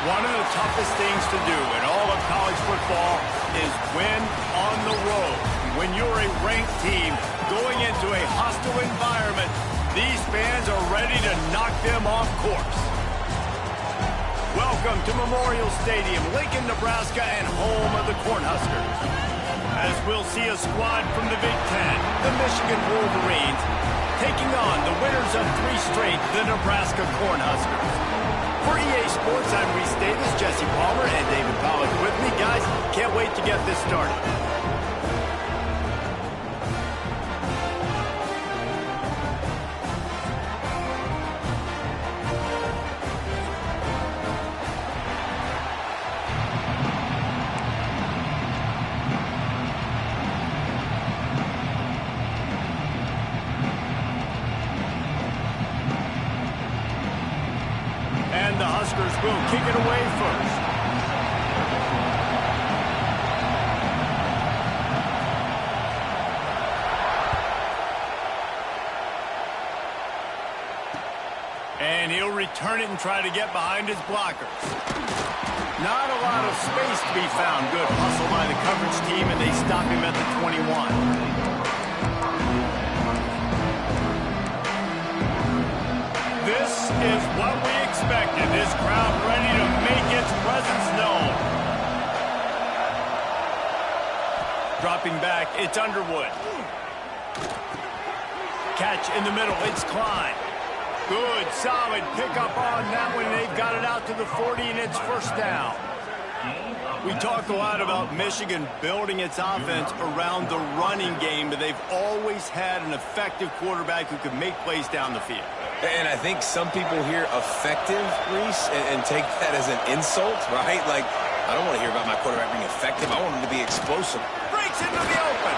One of the toughest things to do in all of college football is win on the road. When you're a ranked team going into a hostile environment, these fans are ready to knock them off course. Welcome to Memorial Stadium, Lincoln, Nebraska, and home of the Cornhuskers. As we'll see a squad from the Big Ten, the Michigan Wolverines, taking on the winners of 3 straight, the Nebraska Cornhuskers. For EA Sports, I'm Reese Davis, Jesse Palmer, and David Pollack with me. Guys, can't wait to get this started. And the Huskers will kick it away first. And he'll return it and try to get behind his blockers. Not a lot of space to be found. Good hustle by the coverage team, and they stop him at the 21. This is what we expected. This crowd ready to make its presence known. Dropping back, it's Underwood. Catch in the middle, it's Klein. Good, solid pickup on that one. They've got it out to the 40, and it's first down. We talk a lot about Michigan building its offense around the running game, but they've always had an effective quarterback who could make plays down the field. And I think some people hear effective, Reese, and take that as an insult, right? Like, I don't want to hear about my quarterback being effective. I want him to be explosive. Breaks into the open.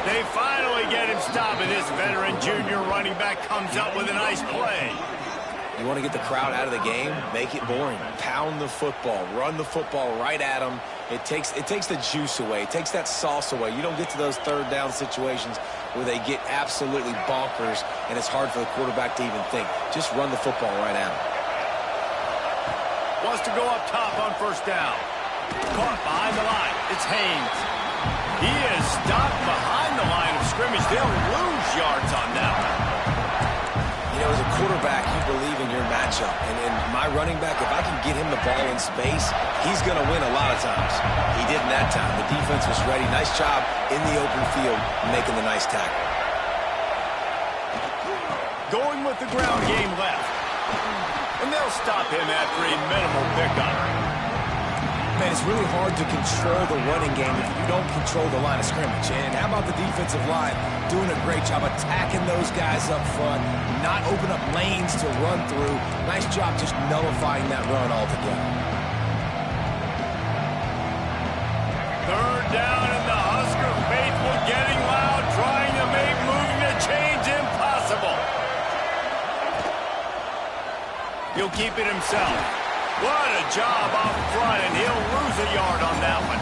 They finally get him stopped, and this veteran junior running back comes up with a nice play. You want to get the crowd out of the game? Make it boring. Pound the football. Run the football right at them. It takes the juice away. It takes that sauce away. You don't get to those third down situations where they get absolutely bonkers, and it's hard for the quarterback to even think. Just run the football right at them. Wants to go up top on first down. Caught behind the line. It's Haynes. He is stopped behind the line of scrimmage. They'll lose yards on that one. You know, as a quarterback, you believe in your matchup. And my running back, if I can get him the ball in space, he's going to win a lot of times. He didn't that time. The defense was ready. Nice job in the open field making the nice tackle. Going with the ground game left. And they'll stop him after a minimal pickup. Man, it's really hard to control the running game if you don't control the line of scrimmage. And how about the defensive line doing a great job attacking those guys up front, not open up lanes to run through. Nice job just nullifying that run altogether. Third down, and the Husker faithful getting loud, trying to make moving the chains impossible. He'll keep it himself. What a job up front, and he'll lose a yard on that one.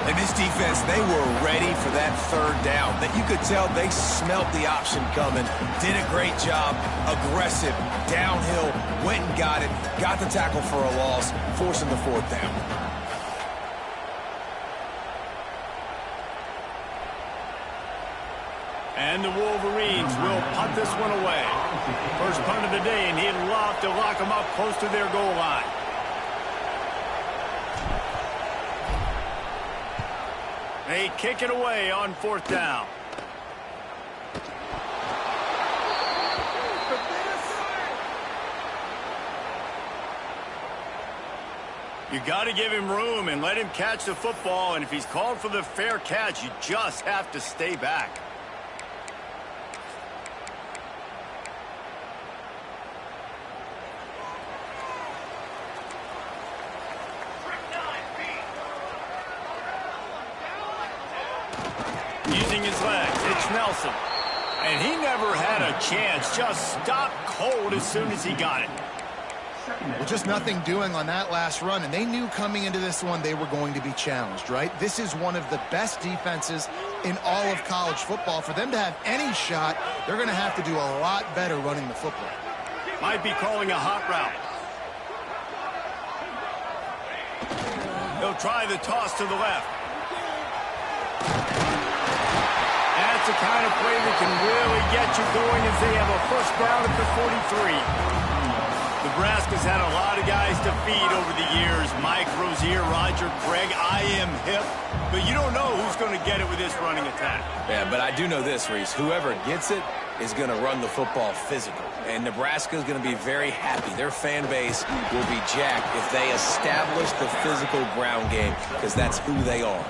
And this defense, they were ready for that third down. That you could tell they smelt the option coming. Did a great job. Aggressive, downhill, went and got it. Got the tackle for a loss, forcing the fourth down. And the Wolverines will punt this one away. First punt of the day, and he'd love to lock them up close to their goal line. They kick it away on fourth down. You got to give him room and let him catch the football, and if he's called for the fair catch, you just have to stay back. Using his legs, it's Nelson. And he never had a chance, just stopped cold as soon as he got it. Well, just nothing doing on that last run, and they knew coming into this one they were going to be challenged, right? This is one of the best defenses in all of college football. For them to have any shot, they're going to have to do a lot better running the football. Might be calling a hot route. He'll try the toss to the left. That's the kind of play that can really get you going as they have a first down at the 43. Nebraska's had a lot of guys to feed over the years. Mike Rozier, Roger Craig, I am hip. But you don't know who's going to get it with this running attack. Yeah, but I do know this, Reese. Whoever gets it is going to run the football physical. And Nebraska is going to be very happy. Their fan base will be jacked if they establish the physical ground game, because that's who they are.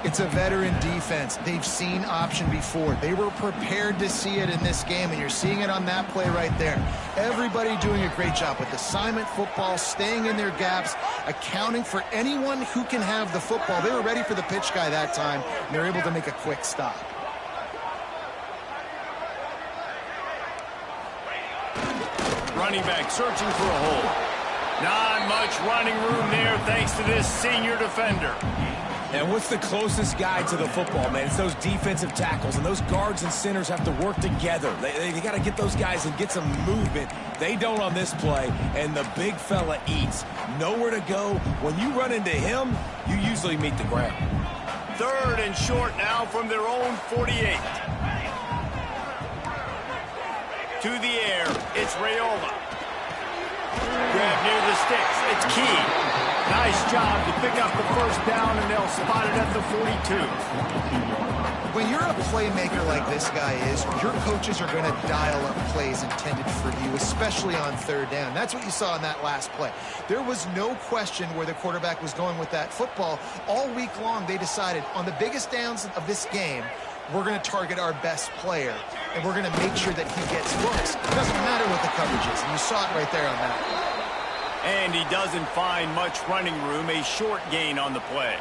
It's a veteran defense. They've seen option before. They were prepared to see it in this game, and you're seeing it on that play right there. Everybody doing a great job with assignment football, staying in their gaps, accounting for anyone who can have the football. They were ready for the pitch guy that time, and they're able to make a quick stop. Running back searching for a hole. Not much running room there thanks to this senior defender. And what's the closest guy to the football, man? It's those defensive tackles, and those guards and centers have to work together. They got to get those guys and get some movement. They don't on this play, and the big fella eats. Nowhere to go. When you run into him, you usually meet the ground. 3rd and short now from their own 48. To the air, it's Raiola. Grab near the sticks, it's Key. Nice job to pick up the first down, and they'll spot it at the 42. When you're a playmaker like this guy is, your coaches are going to dial up plays intended for you, especially on 3rd down. That's what you saw in that last play. There was no question where the quarterback was going with that football. All week long, they decided on the biggest downs of this game, we're going to target our best player, and we're going to make sure that he gets looks. It doesn't matter what the coverage is, and you saw it right there on that one. And he doesn't find much running room, a short gain on the play.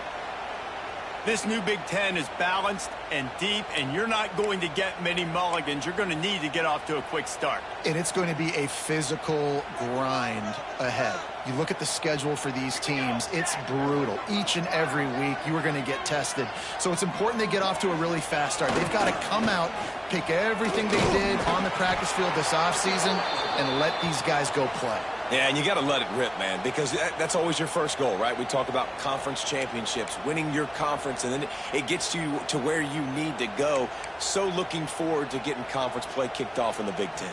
This new Big Ten is balanced and deep, and you're not going to get many mulligans. You're going to need to get off to a quick start. And it's going to be a physical grind ahead. You look at the schedule for these teams, it's brutal. Each and every week, you are going to get tested. So it's important they get off to a really fast start. They've got to come out, pick everything they did on the practice field this offseason, and let these guys go play. Yeah, and you got to let it rip, man, because that's always your first goal, right? We talk about conference championships, winning your conference, and then it gets you to where you need to go. So looking forward to getting conference play kicked off in the Big Ten.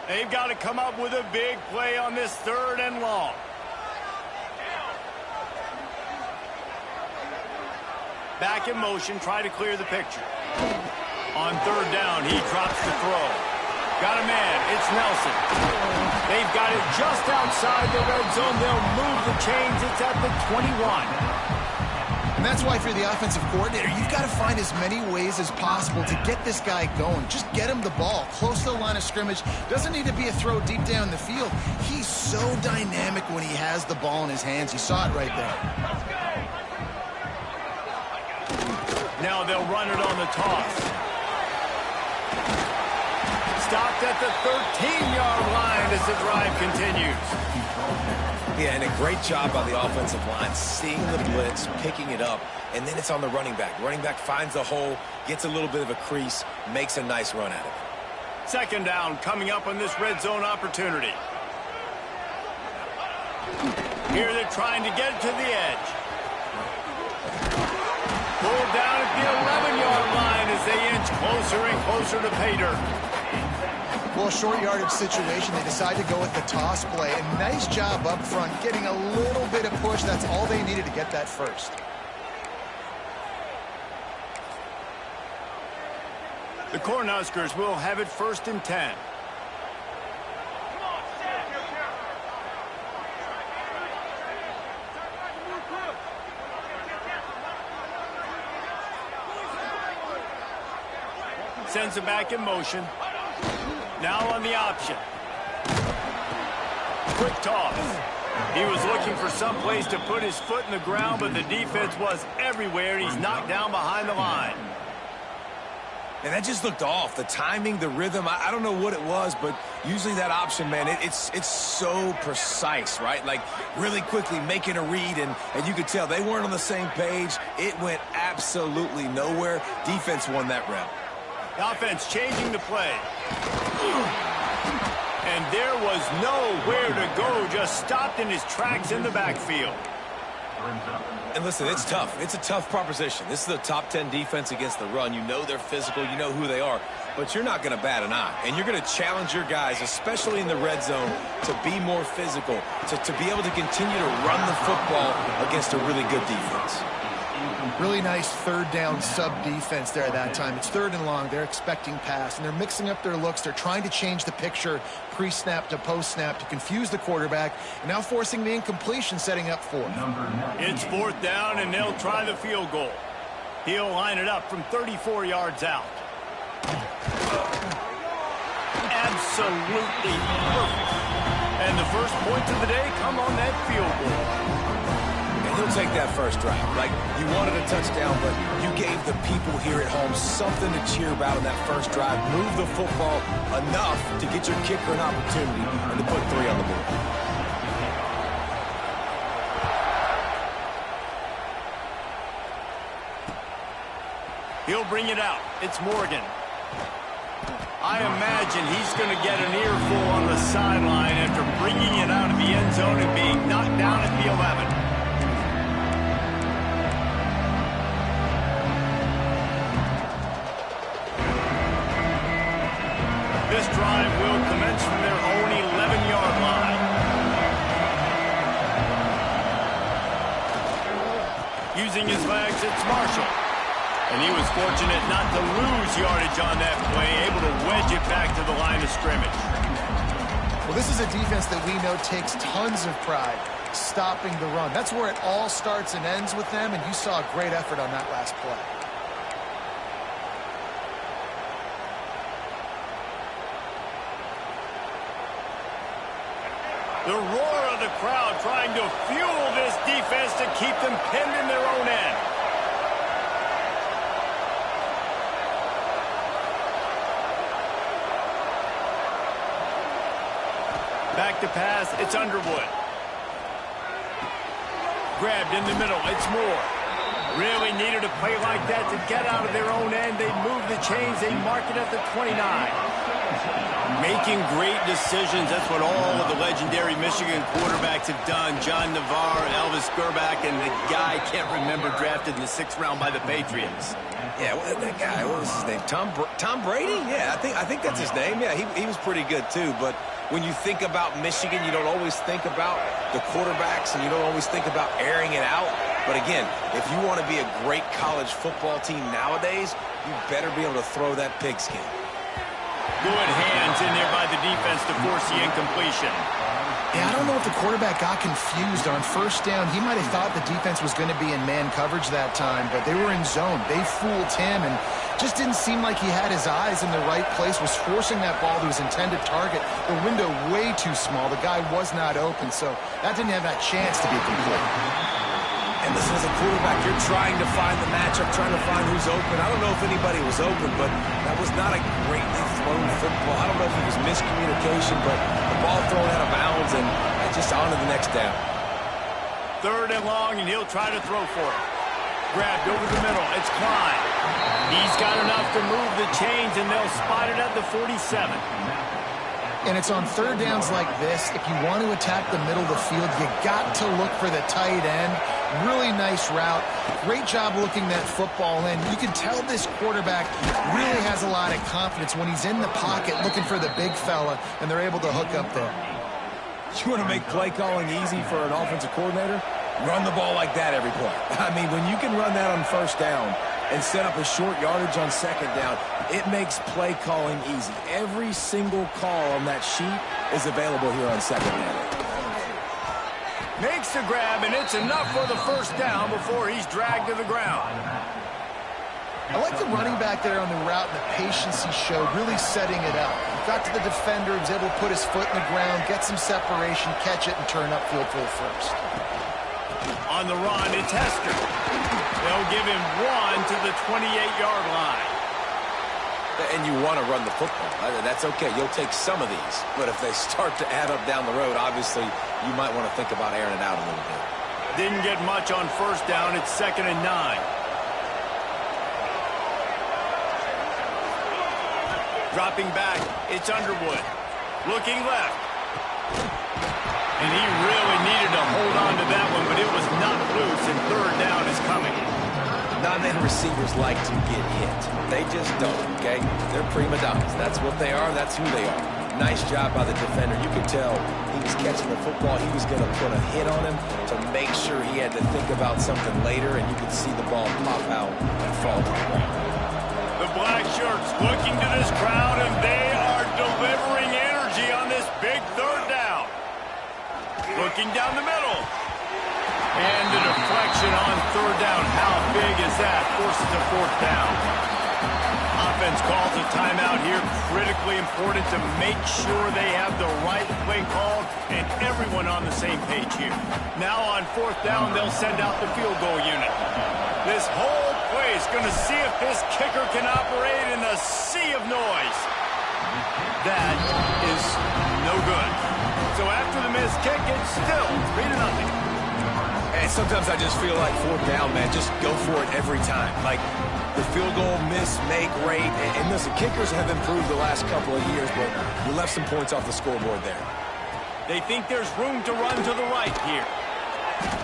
They've got to come up with a big play on this 3rd and long. Back in motion, try to clear the picture. On 3rd down, he drops the throw. Got a man, it's Nelson. They've got it just outside the red zone. They'll move the chains. It's at the 21. And that's why, if you're the offensive coordinator, you've got to find as many ways as possible to get this guy going. Just get him the ball close to the line of scrimmage. Doesn't need to be a throw deep down the field. He's so dynamic when he has the ball in his hands. You saw it right there. Now they'll run it on the toss. Stopped at the 13-yard line as the drive continues. Yeah, and a great job by the offensive line, seeing the blitz, picking it up, and then it's on the running back. Running back finds a hole, gets a little bit of a crease, makes a nice run at it. 2nd down coming up on this red zone opportunity. Here they're trying to get it to the edge. Pulled down at the 11-yard line as they inch closer and closer to pay dirt. Well, a short yardage situation, they decide to go with the toss play. And nice job up front, getting a little bit of push. That's all they needed to get that first. The Cornhuskers will have it 1st and 10. Sends it back in motion. Now on the option. Quick toss. He was looking for some place to put his foot in the ground, but the defense was everywhere, and he's knocked down behind the line. And that just looked off. The timing, the rhythm, I don't know what it was, but usually that option, man, it's so precise, right? Like really quickly making a read, and you could tell they weren't on the same page. It went absolutely nowhere. Defense won that round. The offense changing the play. And there was nowhere to go, just stopped in his tracks in the backfield. And listen, it's tough. It's a tough proposition. This is a top 10 defense against the run. You know they're physical. You know who they are. But you're not going to bat an eye. And you're going to challenge your guys, especially in the red zone, to be more physical, to be able to continue to run the football against a really good defense. Really nice third down sub defense there at that time. It's third and long. They're expecting pass, and they're mixing up their looks. They're trying to change the picture pre-snap to post-snap to confuse the quarterback, and now forcing the incompletion, setting up fourth. It's fourth down, and they'll try the field goal. He'll line it up from 34 yards out. Absolutely perfect. And the first points of the day come on that field goal. He'll take that first drive. Like, you wanted a touchdown, but you gave the people here at home something to cheer about in that first drive. Move the football enough to get your kicker an opportunity and to put 3 on the board. He'll bring it out. It's Morgan. I imagine he's going to get an earful on the sideline after bringing it out of the end zone and being knocked down at the 11. This drive will commence from their own 11-yard line. Using his legs, it's Marshall. And he was fortunate not to lose yardage on that play, able to wedge it back to the line of scrimmage. Well, this is a defense that we know takes tons of pride stopping the run. That's where it all starts and ends with them, and you saw a great effort on that last play. The roar of the crowd trying to fuel this defense to keep them pinned in their own end. Back to pass, it's Underwood. Grabbed in the middle, it's Moore. Really needed a play like that to get out of their own end. They move the chains, they mark it at the 29. Making great decisions. That's what all of the legendary Michigan quarterbacks have done. John Navarre, Elvis Gerbach, and the guy I can't remember drafted in the 6th round by the Patriots. Yeah, well, that guy, what was his name? Tom Brady? Yeah, I think that's his name. Yeah, he was pretty good too. But when you think about Michigan, you don't always think about the quarterbacks, and you don't always think about airing it out. But again, if you want to be a great college football team nowadays, you better be able to throw that pigskin. Good hands in there by the defense to force the incompletion. Yeah, I don't know if the quarterback got confused on first down. He might have thought the defense was going to be in man coverage that time, but they were in zone. They fooled him and just didn't seem like he had his eyes in the right place, was forcing that ball to his intended target. The window way too small. The guy was not open, so that didn't have that chance to be complete. And listen, as a quarterback, you're trying to find the matchup, trying to find who's open. I don't know if anybody was open, but that was not a greatly thrown football. I don't know if it was miscommunication, but the ball thrown out of bounds and just on to the next down. Third and long, and he'll try to throw for it. Grabbed over the middle. It's Klein. He's got enough to move the chains, and they'll spot it at the 47. And it's on third downs like this. If you want to attack the middle of the field, you got to look for the tight end. Really nice route. Great job looking that football in. You can tell this quarterback really has a lot of confidence when he's in the pocket looking for the big fella, and they're able to hook up there. You want to make play calling easy for an offensive coordinator? Run the ball like that every play. I mean, when you can run that on first down and set up a short yardage on second down, it makes play calling easy. Every single call on that sheet is available here on second down. Makes the grab, and it's enough for the first down before he's dragged to the ground. I like the running back there on the route and the patience he showed, really setting it up. Got to the defender, was able to put his foot in the ground, get some separation, catch it, and turn upfield for the first. On the run, it's Hester. They'll give him 1 to the 28-yard line. And you want to run the football. That's okay. You'll take some of these. But if they start to add up down the road, obviously you might want to think about airing it out a little bit. Didn't get much on first down. It's 2nd and 9. Dropping back, it's Underwood. Looking left. And he really needed to hold on to that one, but it was not loose third down is coming. Not many receivers like to get hit. They just don't, okay? They're prima donnas. That's what they are. That's who they are. Nice job by the defender. You could tell he was catching the football. He was going to put a hit on him to make sure he had to think about something later, and you could see the ball pop out and fall to the ground. The black shirts looking to this crowd, and they are delivering energy on this big third down. Looking down the middle. And the deflection on third down. How big is that? Forces a fourth down. Offense calls a timeout here. Critically important to make sure they have the right play called and everyone on the same page here. Now on fourth down, they'll send out the field goal unit. This whole play is going to see if this kicker can operate in a sea of noise. That is no good. So after the missed kick, it's still 3-0. And sometimes I just feel like fourth down, man, just go for it every time. Like the field goal, miss, make, rate. And listen, kickers have improved the last couple of years, but you left some points off the scoreboard there. They think there's room to run to the right here.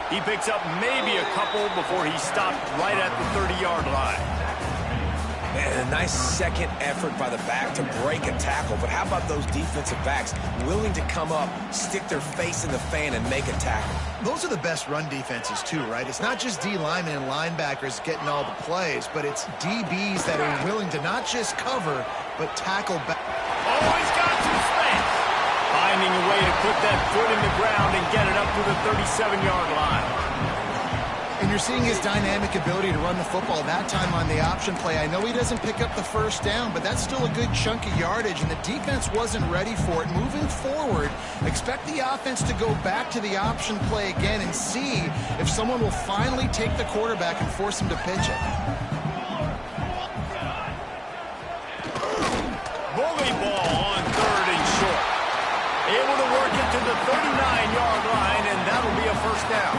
He picks up maybe a couple before he stopped right at the 30-yard line. And a nice second effort by the back to break a tackle. But how about those defensive backs willing to come up, stick their face in the fan, and make a tackle? Those are the best run defenses, too, right? It's not just D linemen and linebackers getting all the plays, but it's DBs that are willing to not just cover, but tackle back. Oh, he's got some space. Finding a way to put that foot in the ground and get it up to the 37-yard line. And you're seeing his dynamic ability to run the football that time on the option play. I know he doesn't pick up the first down, but that's still a good chunk of yardage, and the defense wasn't ready for it. Moving forward, expect the offense to go back to the option play again and see if someone will finally take the quarterback and force him to pitch it. Bully ball on third and short. Able to work it to the 39-yard line, and that'll be a first down.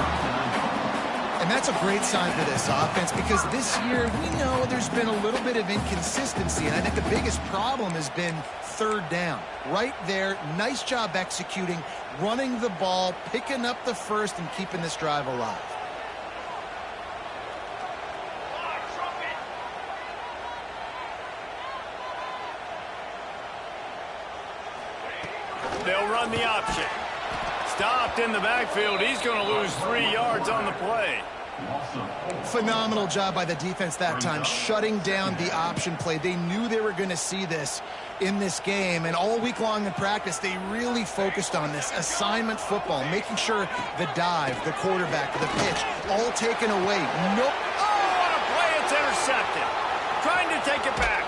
And that's a great sign for this offense because this year we know there's been a little bit of inconsistency, and I think the biggest problem has been third down. Right there, nice job executing, running the ball, picking up the first, and keeping this drive alive. They'll run the option. Stopped in the backfield. He's going to lose 3 yards on the play. Phenomenal job by the defense that time, shutting down the option play. They knew they were going to see this in this game, and all week long in practice, they really focused on this assignment football, making sure the dive, the quarterback, the pitch, all taken away. Nope. Oh, what a play. It's intercepted. Trying to take it back.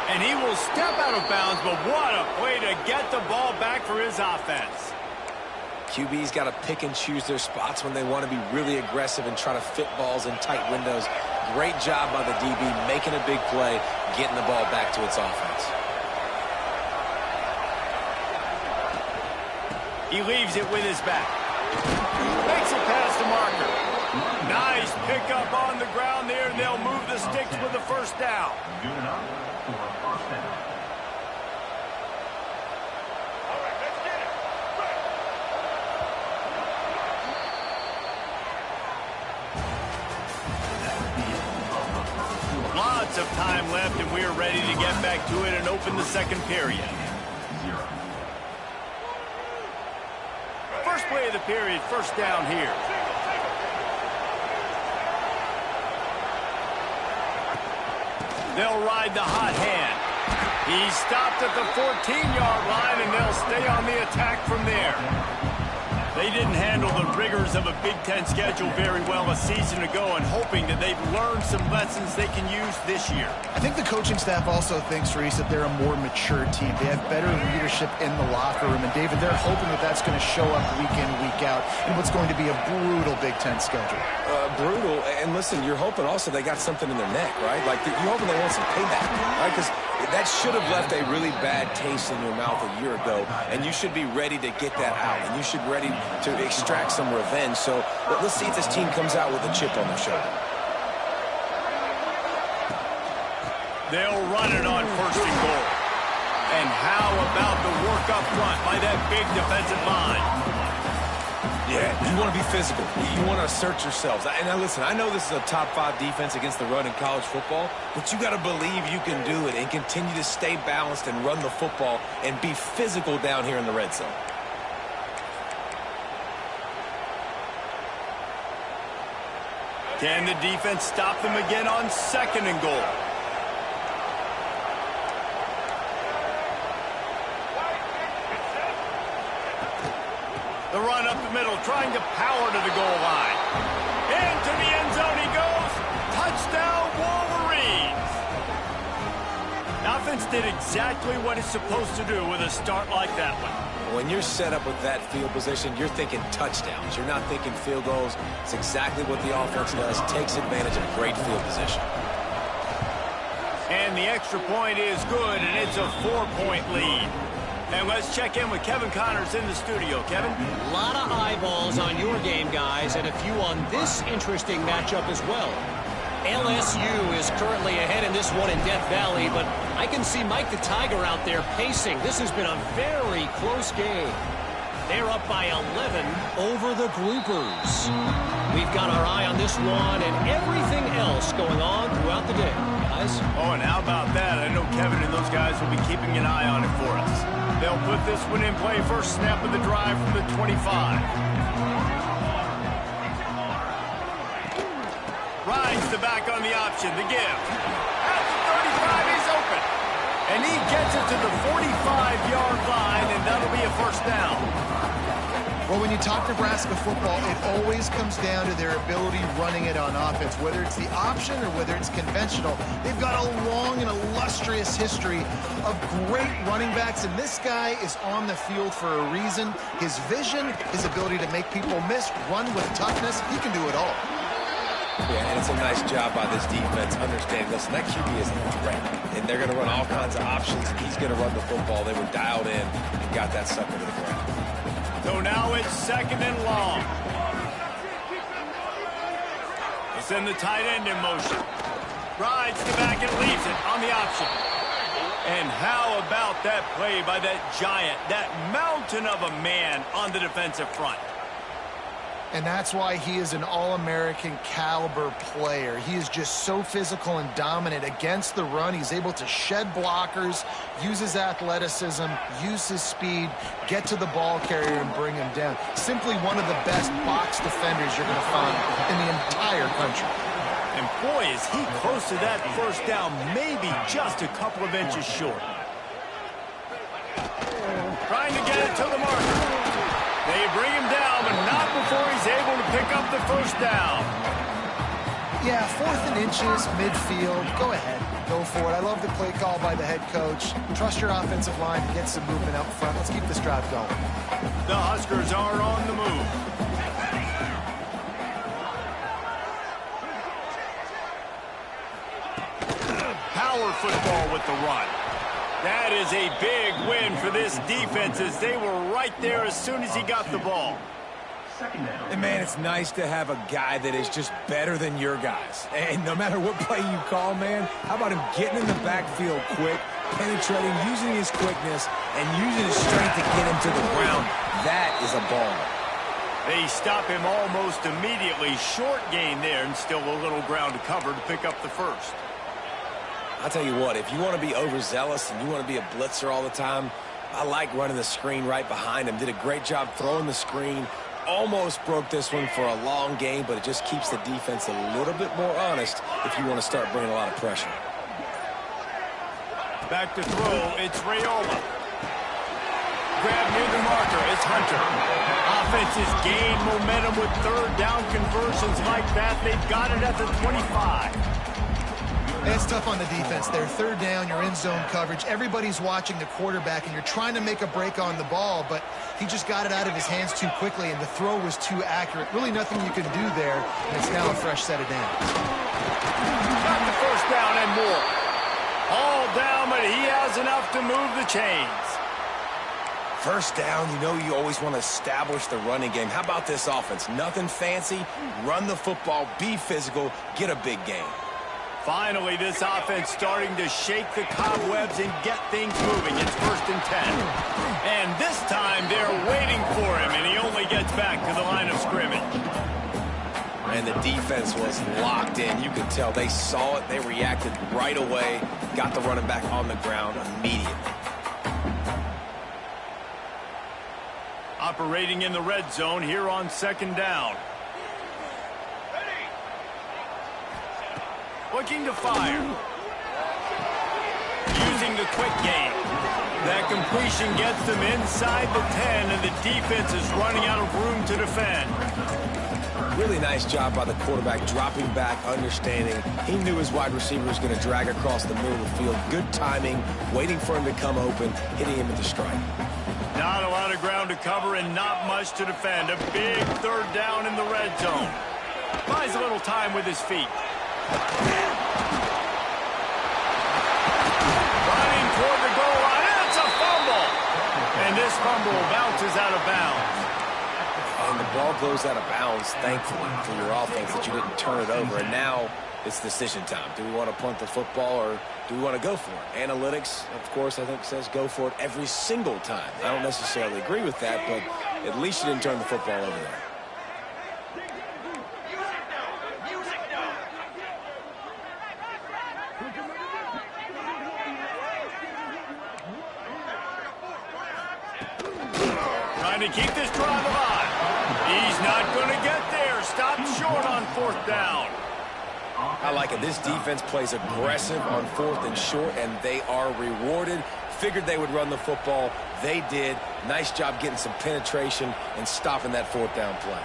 And he will step out of bounds, but what a play to get the ball back for his offense. QB's got to pick and choose their spots when they want to be really aggressive and try to fit balls in tight windows. Great job by the DB making a big play, getting the ball back to its offense. He leaves it with his back. Makes it past the marker. Nice pickup on the ground there, and they'll move the sticks with the first down. Good enough for a first down. Lots of time left, and we are ready to get back to it and open the second period. First play of the period, first down here. They'll ride the hot hand. He stopped at the 14-yard line, and they'll stay on the attack from there. They didn't handle the rigors of a Big Ten schedule very well a season ago, and hoping that they've learned some lessons they can use this year. I think the coaching staff also thinks, Reese, that they're a more mature team. They have better leadership in the locker room. And, David, they're hoping that that's going to show up week in, week out in what's going to be a brutal Big Ten schedule. Brutal. And, listen, you're hoping also they got something in their neck, right? Like, you're hoping they want some payback, right? Because that should have left a really bad taste in your mouth a year ago, and you should be ready to get that out, and you should be ready to extract some revenge. So let's see if this team comes out with a chip on their shoulder. They'll run it on first and goal. And how about the work up front by that big defensive line? Yeah, you want to be physical. You want to assert yourselves. And now listen, I know this is a top-5 defense against the run in college football, but you got to believe you can do it and continue to stay balanced and run the football and be physical down here in the red zone. Can the defense stop them again on 2nd and goal? The run up the middle, trying to power to the goal line. Into the end zone he goes. Touchdown, Wolverines. The offense did exactly what it's supposed to do with a start like that one. When you're set up with that field position, you're thinking touchdowns. You're not thinking field goals. It's exactly what the offense does. Takes advantage of great field position. And the extra point is good, and it's a 4-point lead. And let's check in with Kevin Connors in the studio. Kevin? A lot of eyeballs on your game, guys, and a few on this interesting matchup as well. LSU is currently ahead in this one in Death Valley, but I can see Mike the Tiger out there pacing. This has been a very close game. They're up by 11 over the Groupers. We've got our eye on this one and everything else going on throughout the day, guys. Oh, and how about that? I know Kevin and those guys will be keeping an eye on it for us. They'll put this one in play. First snap of the drive from the 25. Rides the back on the option. The give. At the 35, he's open. And he gets it to the 45-yard line, and that'll be a first down. Well, when you talk Nebraska football, it always comes down to their ability running it on offense, whether it's the option or whether it's conventional. They've got a long and illustrious history of great running backs, and this guy is on the field for a reason. His vision, his ability to make people miss, run with toughness, he can do it all. Yeah, and it's a nice job by this defense understanding, listen, that QB is a threat, and they're going to run all kinds of options, and he's going to run the football. They were dialed in and got that sucker to the ground. So now it's 2nd and long. They send the tight end in motion. Rides the back and leaves it on the option. And how about that play by that giant, that mountain of a man on the defensive front? And that's why he is an All-American caliber player. He is just so physical and dominant against the run. He's able to shed blockers, use his athleticism, use his speed, get to the ball carrier and bring him down. Simply one of the best box defenders you're going to find in the entire country. And boy, is he close to that first down, maybe just a couple of inches short. Trying to get it to the marker. They bring him down, but not before he's able to pick up the first down. Yeah, 4th and inches, midfield. Go ahead. Go for it. I love the play call by the head coach. Trust your offensive line to get some movement up front. Let's keep this drive going. The Huskers are on the move. Power football with the run. That is a big win for this defense as they were right there as soon as he got the ball. And, man, it's nice to have a guy that is just better than your guys. And no matter what play you call, man, how about him getting in the backfield quick, penetrating, using his quickness, and using his strength to get him to the ground? That is a ball. They stop him almost immediately. Short gain there and still a little ground to cover to pick up the first. I'll tell you what, if you want to be overzealous and you want to be a blitzer all the time, I like running the screen right behind him. Did a great job throwing the screen. Almost broke this one for a long game, but it just keeps the defense a little bit more honest if you want to start bringing a lot of pressure. Back to throw, it's Rayola. Grab near the marker, it's Hunter. Offenses gain momentum with 3rd down conversions like that. They've got it at the 25. It's tough on the defense there. 3rd down, you're in zone coverage. Everybody's watching the quarterback, and you're trying to make a break on the ball, but he just got it out of his hands too quickly, and the throw was too accurate. Really nothing you can do there, and it's now a fresh set of downs. Got the first down and more. All down, but he has enough to move the chains. First down, you know you always want to establish the running game. How about this offense? Nothing fancy. Run the football, be physical, get a big gain. Finally, this offense starting to shake the cobwebs and get things moving. It's 1st and 10. And this time, they're waiting for him, and he only gets gets back to the line of scrimmage. And the defense was locked in. You could tell they saw it. They reacted right away. Got the running back on the ground immediately. Operating in the red zone here on second down. Looking to fire. Using the quick game. That completion gets them inside the 10, and the defense is running out of room to defend. Really nice job by the quarterback, dropping back, understanding. He knew his wide receiver was going to drag across the middle of the field. Good timing, waiting for him to come open, hitting him with the strike. Not a lot of ground to cover and not much to defend. A big third down in the red zone. Buys a little time with his feet. Running toward the goal line. It's a fumble. And this fumble bounces out of bounds. And the ball goes out of bounds, thankfully, for your offense that you didn't turn it over. And now it's decision time. Do we want to punt the football or do we want to go for it? Analytics, of course, I think says go for it every single time. I don't necessarily agree with that, but at least you didn't turn the football over there. Trying to keep this drive alive. He's not going to get there. Stopped short on fourth down. I like it. This defense plays aggressive on fourth and short, and they are rewarded. Figured they would run the football. They did. Nice job getting some penetration and stopping that fourth down play.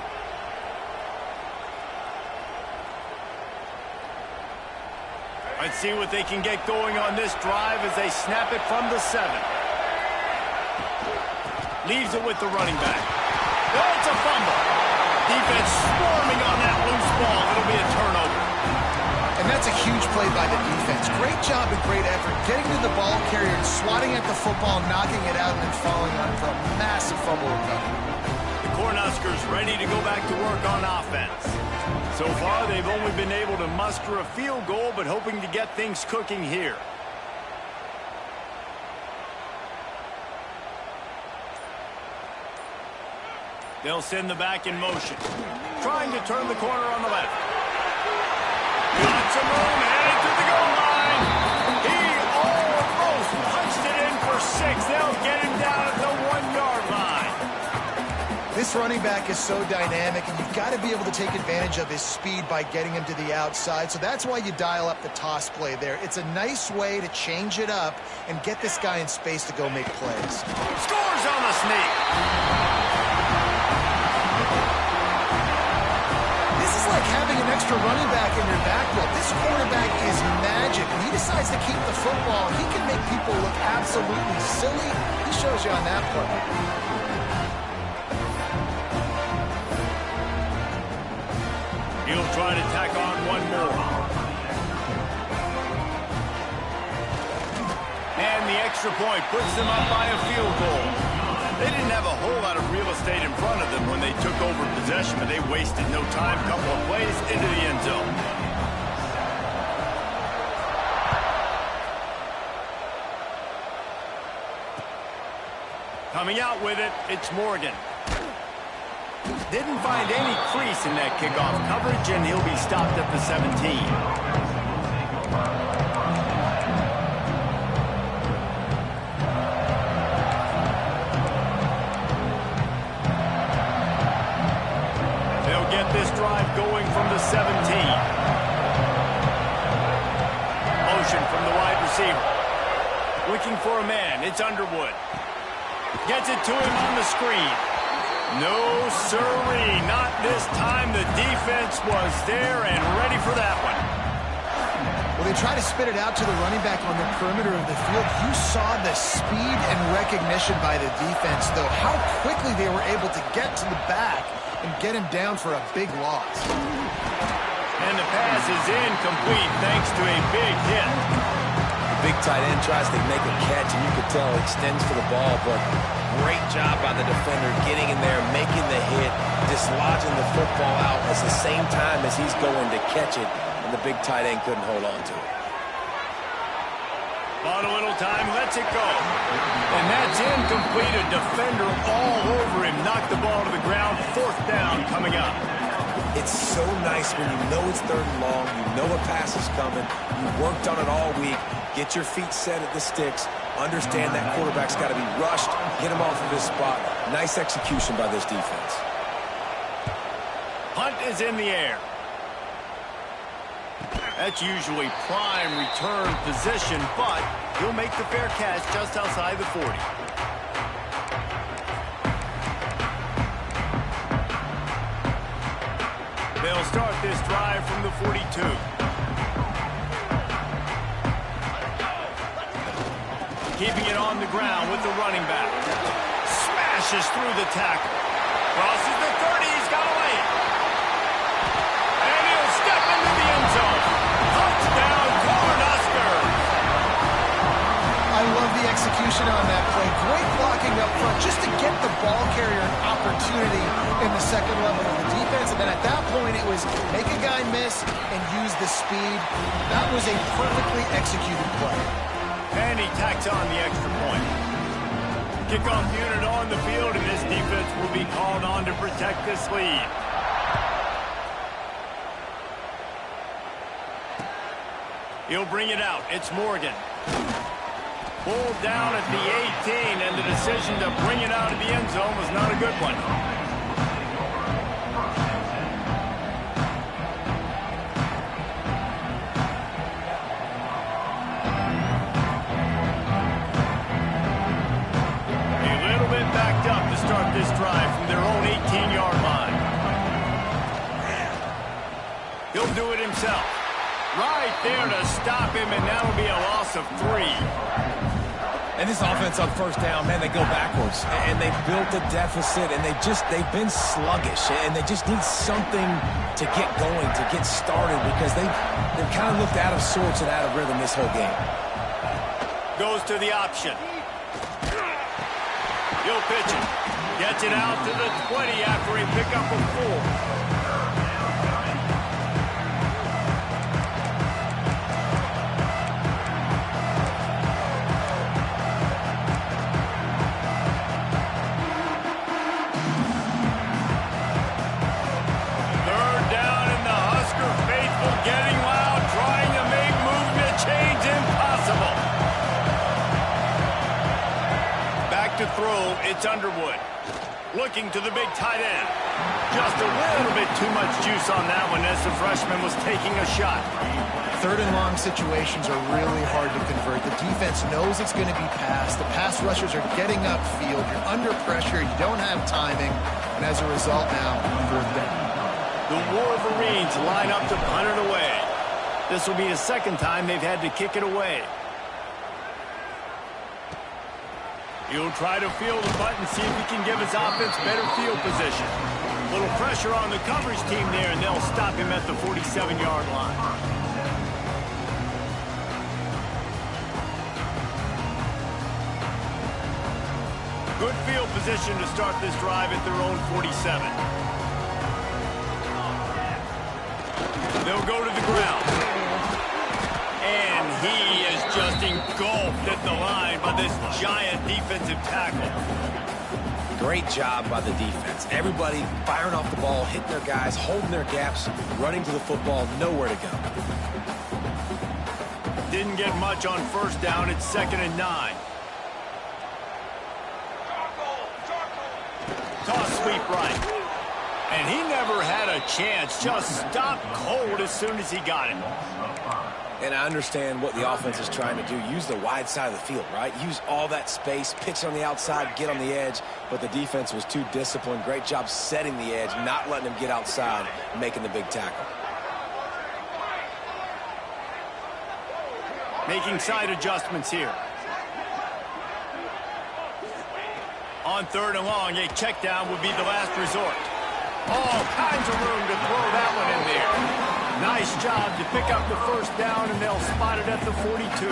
Let's see what they can get going on this drive as they snap it from the 7. Leaves it with the running back. Oh, it's a fumble. Defense swarming on that loose ball. It'll be a turnover. And that's a huge play by the defense. Great job and great effort getting to the ball carrier and swatting at the football, knocking it out, and then falling on it for a massive fumble recovery. The Cornhuskers ready to go back to work on offense. So far, they've only been able to muster a field goal, but hoping to get things cooking here. They'll send the back in motion. Trying to turn the corner on the left. Got some room, headed to the goal line. He almost punched it in for 6. They'll get him down at the 1-yard line. This running back is so dynamic, and you've got to be able to take advantage of his speed by getting him to the outside. So that's why you dial up the toss play there. It's a nice way to change it up and get this guy in space to go make plays. Scores on the sneak. Like having an extra running back in your backfield. This quarterback is magic. When he decides to keep the football, he can make people look absolutely silly. He shows you on that play. He'll try to tack on one more. And the extra point puts them up by a field goal. They didn't have a whole lot of real estate in front of them when they took over possession, but they wasted no time. Couple of plays into the end zone. Coming out with it, it's Morgan. Didn't find any crease in that kickoff coverage, and he'll be stopped at the 17. This drive going from the 17. Motion from the wide receiver. Looking for a man. It's Underwood. Gets it to him on the screen. No sirree. Not this time. The defense was there and ready for that one. Well, they try to spit it out to the running back on the perimeter of the field. You saw the speed and recognition by the defense, though. How quickly they were able to get to the back and get him down for a big loss. And the pass is incomplete thanks to a big hit. The big tight end tries to make a catch, and you could tell it extends for the ball, but great job by the defender getting in there, making the hit, dislodging the football out at the same time as he's going to catch it, and the big tight end couldn't hold on to it. Bought a little time, lets it go. And that's incomplete. A defender all over him. Knocked the ball to the ground. coming up. It's so nice when you know it's 3rd and long, you know a pass is coming, you worked on it all week, get your feet set at the sticks, understand that quarterback's got to be rushed, get him off of his spot. Nice execution by this defense. Punt is in the air. That's usually prime return position, but he'll make the fair catch just outside the 40. They'll start this drive from the 42. Keeping it on the ground with the running back. Smashes through the tackle. Crosses the 30. He's got away. And he'll step into the end zone. Touchdown, Cornhuskers. I love the execution on that play. Great blocking up front just to get the ball carrier an opportunity in the second level of the defense. And then at that point, it was make a guy miss and use the speed. That was a perfectly executed play. And he tacks on the extra point. Kickoff unit on the field, and this defense will be called on to protect this lead. He'll bring it out. It's Morgan. Pulled down at the 18, and the decision to bring it out of the end zone was not a good one. A little bit backed up to start this drive from their own 18-yard line. He'll do it himself. Right there to stop him, and that'll be a loss of 3. And this offense on 1st down, man, they go backwards. And they built a deficit, and they've been sluggish. And they just need something to get going, to get started, because they've kind of looked out of sorts and out of rhythm this whole game. Goes to the option. He'll pitch it. Gets it out to the 20 after he pick up a 4. To throw, it's Underwood. Looking to the big tight end. Just a little bit too much juice on that one as the freshman was taking a shot. 3rd and long situations are really hard to convert. The defense knows it's going to be passed. The pass rushers are getting upfield. You're under pressure. You don't have timing. And as a result now, 4th down. The Wolverines line up to punt it away. This will be the 2nd time they've had to kick it away. He'll try to field the punt and see if he can give his offense better field position. A little pressure on the coverage team there, and they'll stop him at the 47-yard line. Good field position to start this drive at their own 47. They'll go to the ground. And he is just engulfed at the line by this giant defensive tackle. Great job by the defense. Everybody firing off the ball, hitting their guys, holding their gaps, running to the football, nowhere to go. Didn't get much on 1st down. It's 2nd and 9. Toss sweep right. And he never had a chance. Just stopped cold as soon as he got it. And I understand what the offense is trying to do. Use the wide side of the field, right? Use all that space, pitch on the outside, get on the edge. But the defense was too disciplined. Great job setting the edge, not letting him get outside, making the big tackle. Making side adjustments here. On 3rd and long, a check down would be the last resort. All kinds of room to throw that one in there. Nice job to pick up the 1st down, and they'll spot it at the 42.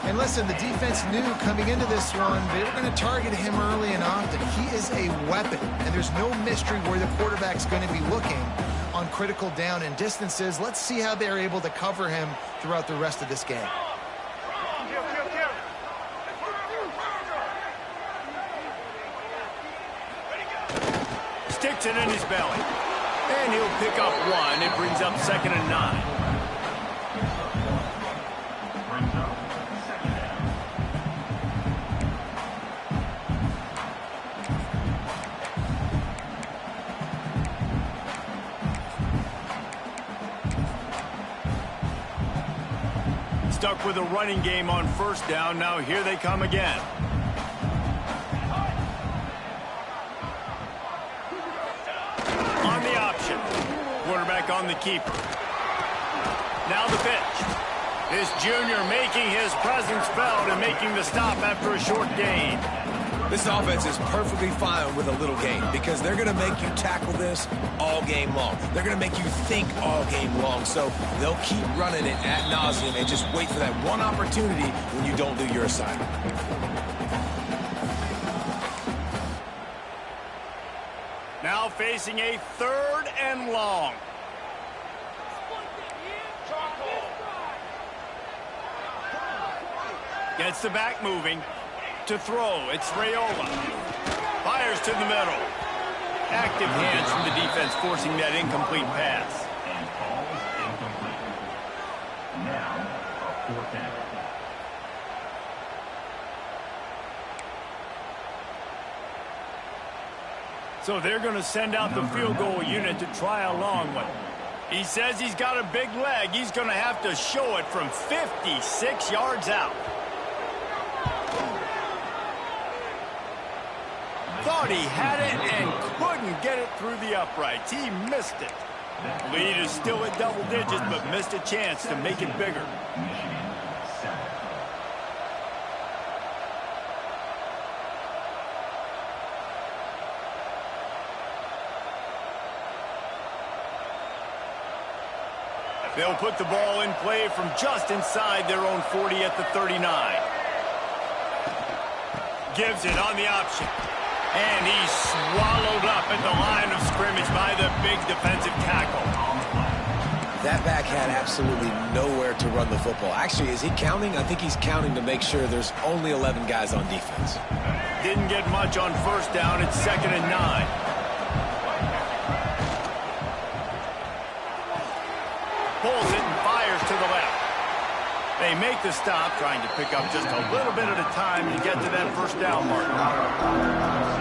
And listen, the defense knew coming into this one, they were going to target him early and often. He is a weapon, and there's no mystery where the quarterback's going to be looking on critical down and distances. Let's see how they're able to cover him throughout the rest of this game. Sticks it in his belly. And he'll pick up one. It brings up 2nd and 9. Brings up 2nd down. Stuck with a running game on 1st down. Now here they come again. On the option. Quarterback on the keeper. Now the pitch. This junior making his presence felt and making the stop after a short gain. This offense is perfectly fine with a little game because they're going to make you tackle this all game long. They're going to make you think all game long. So they'll keep running it ad nauseum and just wait for that one opportunity when you don't do your assignment. Now facing a 3rd and long. Gets the back moving. To throw, it's Raiola. Fires to the middle. Active hands from the defense forcing that incomplete pass. And falls incomplete. Now, a 4th down. So they're going to send out the field goal unit to try a long one. He says he's got a big leg. He's going to have to show it from 56 yards out. Thought he had it and couldn't get it through the uprights. He missed it. Lead is still at double digits, but missed a chance to make it bigger. Michigan 7. They'll put the ball in play from just inside their own 40 at the 39. Gives it on the option. And he's swallowed up at the line of scrimmage by the big defensive tackle. That back had absolutely nowhere to run the football. Actually, is he counting? I think he's counting to make sure there's only 11 guys on defense. Didn't get much on 1st down. It's 2nd and 9. Pulls it and fires to the left. They make the stop, trying to pick up just a little bit at a time to get to that 1st down mark.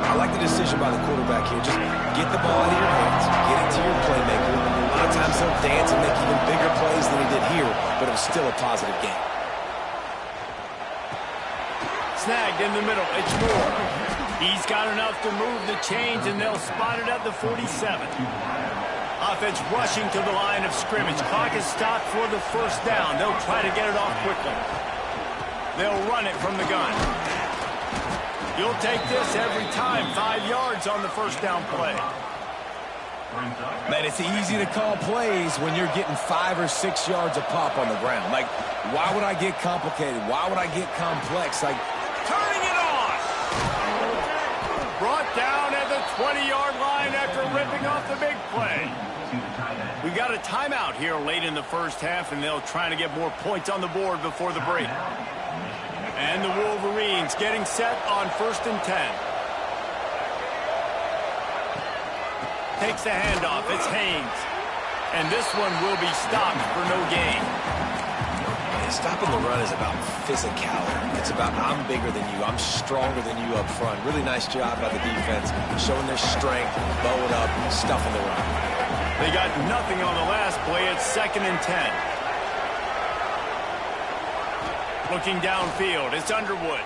I like the decision by the quarterback here. Just get the ball out of your hands, get it to your playmaker. A lot of times he'll dance and make even bigger plays than he did here, but it was still a positive game. Snagged in the middle. It's Moore. He's got enough to move the chains, and they'll spot it at the 47. Offense rushing to the line of scrimmage. Clock is stopped for the 1st down. They'll try to get it off quickly. They'll run it from the gun. You'll take this every time. 5 yards on the 1st down play. Man, it's easy to call plays when you're getting 5 or 6 yards a pop on the ground. Like, why would I get complicated? Why would I get complex? Like, turning it on. Brought down at the 20-yard line after ripping off the big play. We got a timeout here late in the 1st half, and they'll try to get more points on the board before the break. And the Wolverines getting set on 1st and 10. Takes the handoff. It's Haynes. And this one will be stopped for no gain. Stopping the run is about physicality. It's about I'm bigger than you. I'm stronger than you up front. Really nice job by the defense, showing their strength, bow it up, stuffing the run. They got nothing on the last play. It's 2nd and 10. Looking downfield, it's Underwood.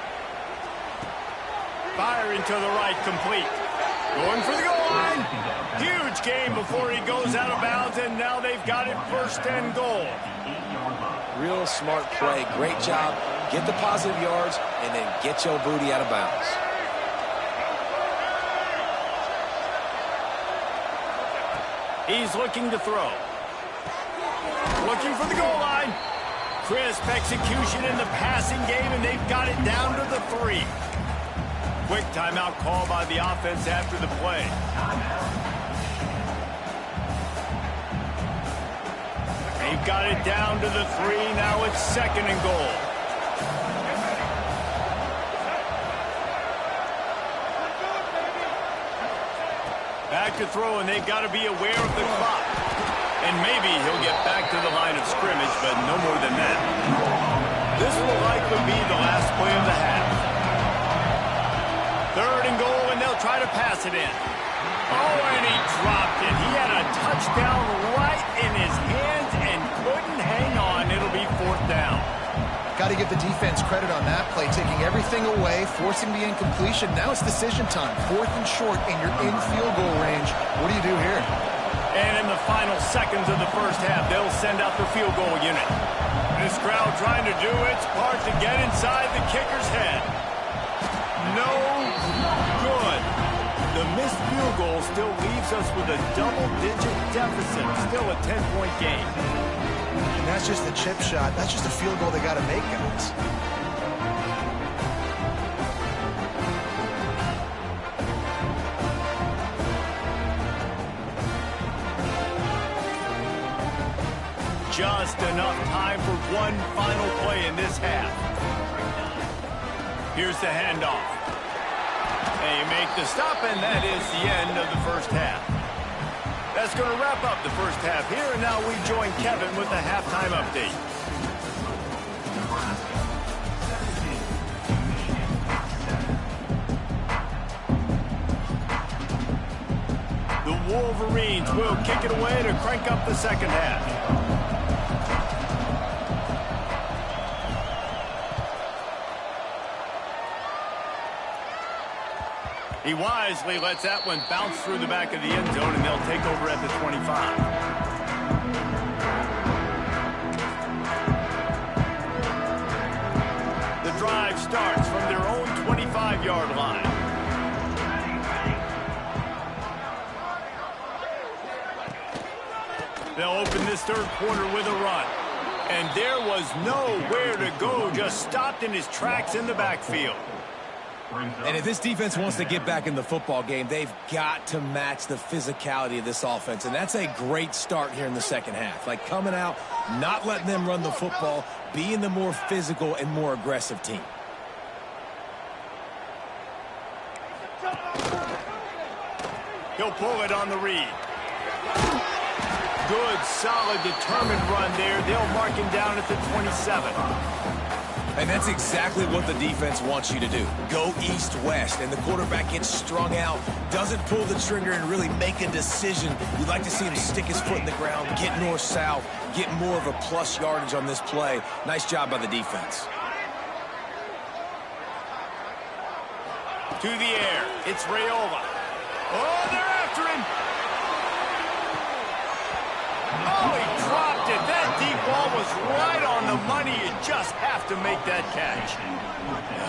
Firing to the right, complete. Going for the goal line. Huge game before he goes out of bounds, and now they've got it 1st and goal. Real smart play. Great job. Get the positive yards, and then get your booty out of bounds. He's looking to throw. Looking for the goal line. Crisp execution in the passing game, and they've got it down to the 3. Quick timeout call by the offense after the play. They've got it down to the 3. Now it's 2nd and goal. Back to throw, and they've got to be aware of the clock. And maybe he'll get back to the line of scrimmage, but no more than that. This will likely be the last play of the half. 3rd and goal, and they'll try to pass it in. Oh, and he dropped it. He had a touchdown right in his hands and couldn't hang on. It'll be 4th down. Got to give the defense credit on that play, taking everything away, forcing the incompletion. Now it's decision time. 4th and short, and you're in field goal range. What do you do here? And in the final seconds of the first half, they'll send out the field goal unit. This crowd trying to do its part to get inside the kicker's head. No good. The missed field goal still leaves us with a double-digit deficit. Still a 10-point game. And that's just the chip shot. That's just a field goal they got to make, guys. Just enough time for one final play in this half. Here's the handoff. They make the stop, and that is the end of the first half. That's going to wrap up the first half here, and now we join Kevin with the halftime update. The Wolverines will kick it away to crank up the second half. He wisely lets that one bounce through the back of the end zone, and they'll take over at the 25. The drive starts from their own 25-yard line. They'll open this third quarter with a run. And there was nowhere to go, just stopped in his tracks in the backfield. And if this defense wants to get back in the football game, they've got to match the physicality of this offense. And that's a great start here in the second half. Like coming out, not letting them run the football, being the more physical and more aggressive team. He'll pull it on the read. Good, solid, determined run there. They'll mark him down at the 27. And that's exactly what the defense wants you to do. Go east-west, and the quarterback gets strung out, doesn't pull the trigger and really make a decision. You'd like to see him stick his foot in the ground, get north-south, get more of a plus yardage on this play. Nice job by the defense. To the air, it's Raiola. Oh, they're after him. Oh, he dropped it. That deep ball was right on the money. You just have to make that catch.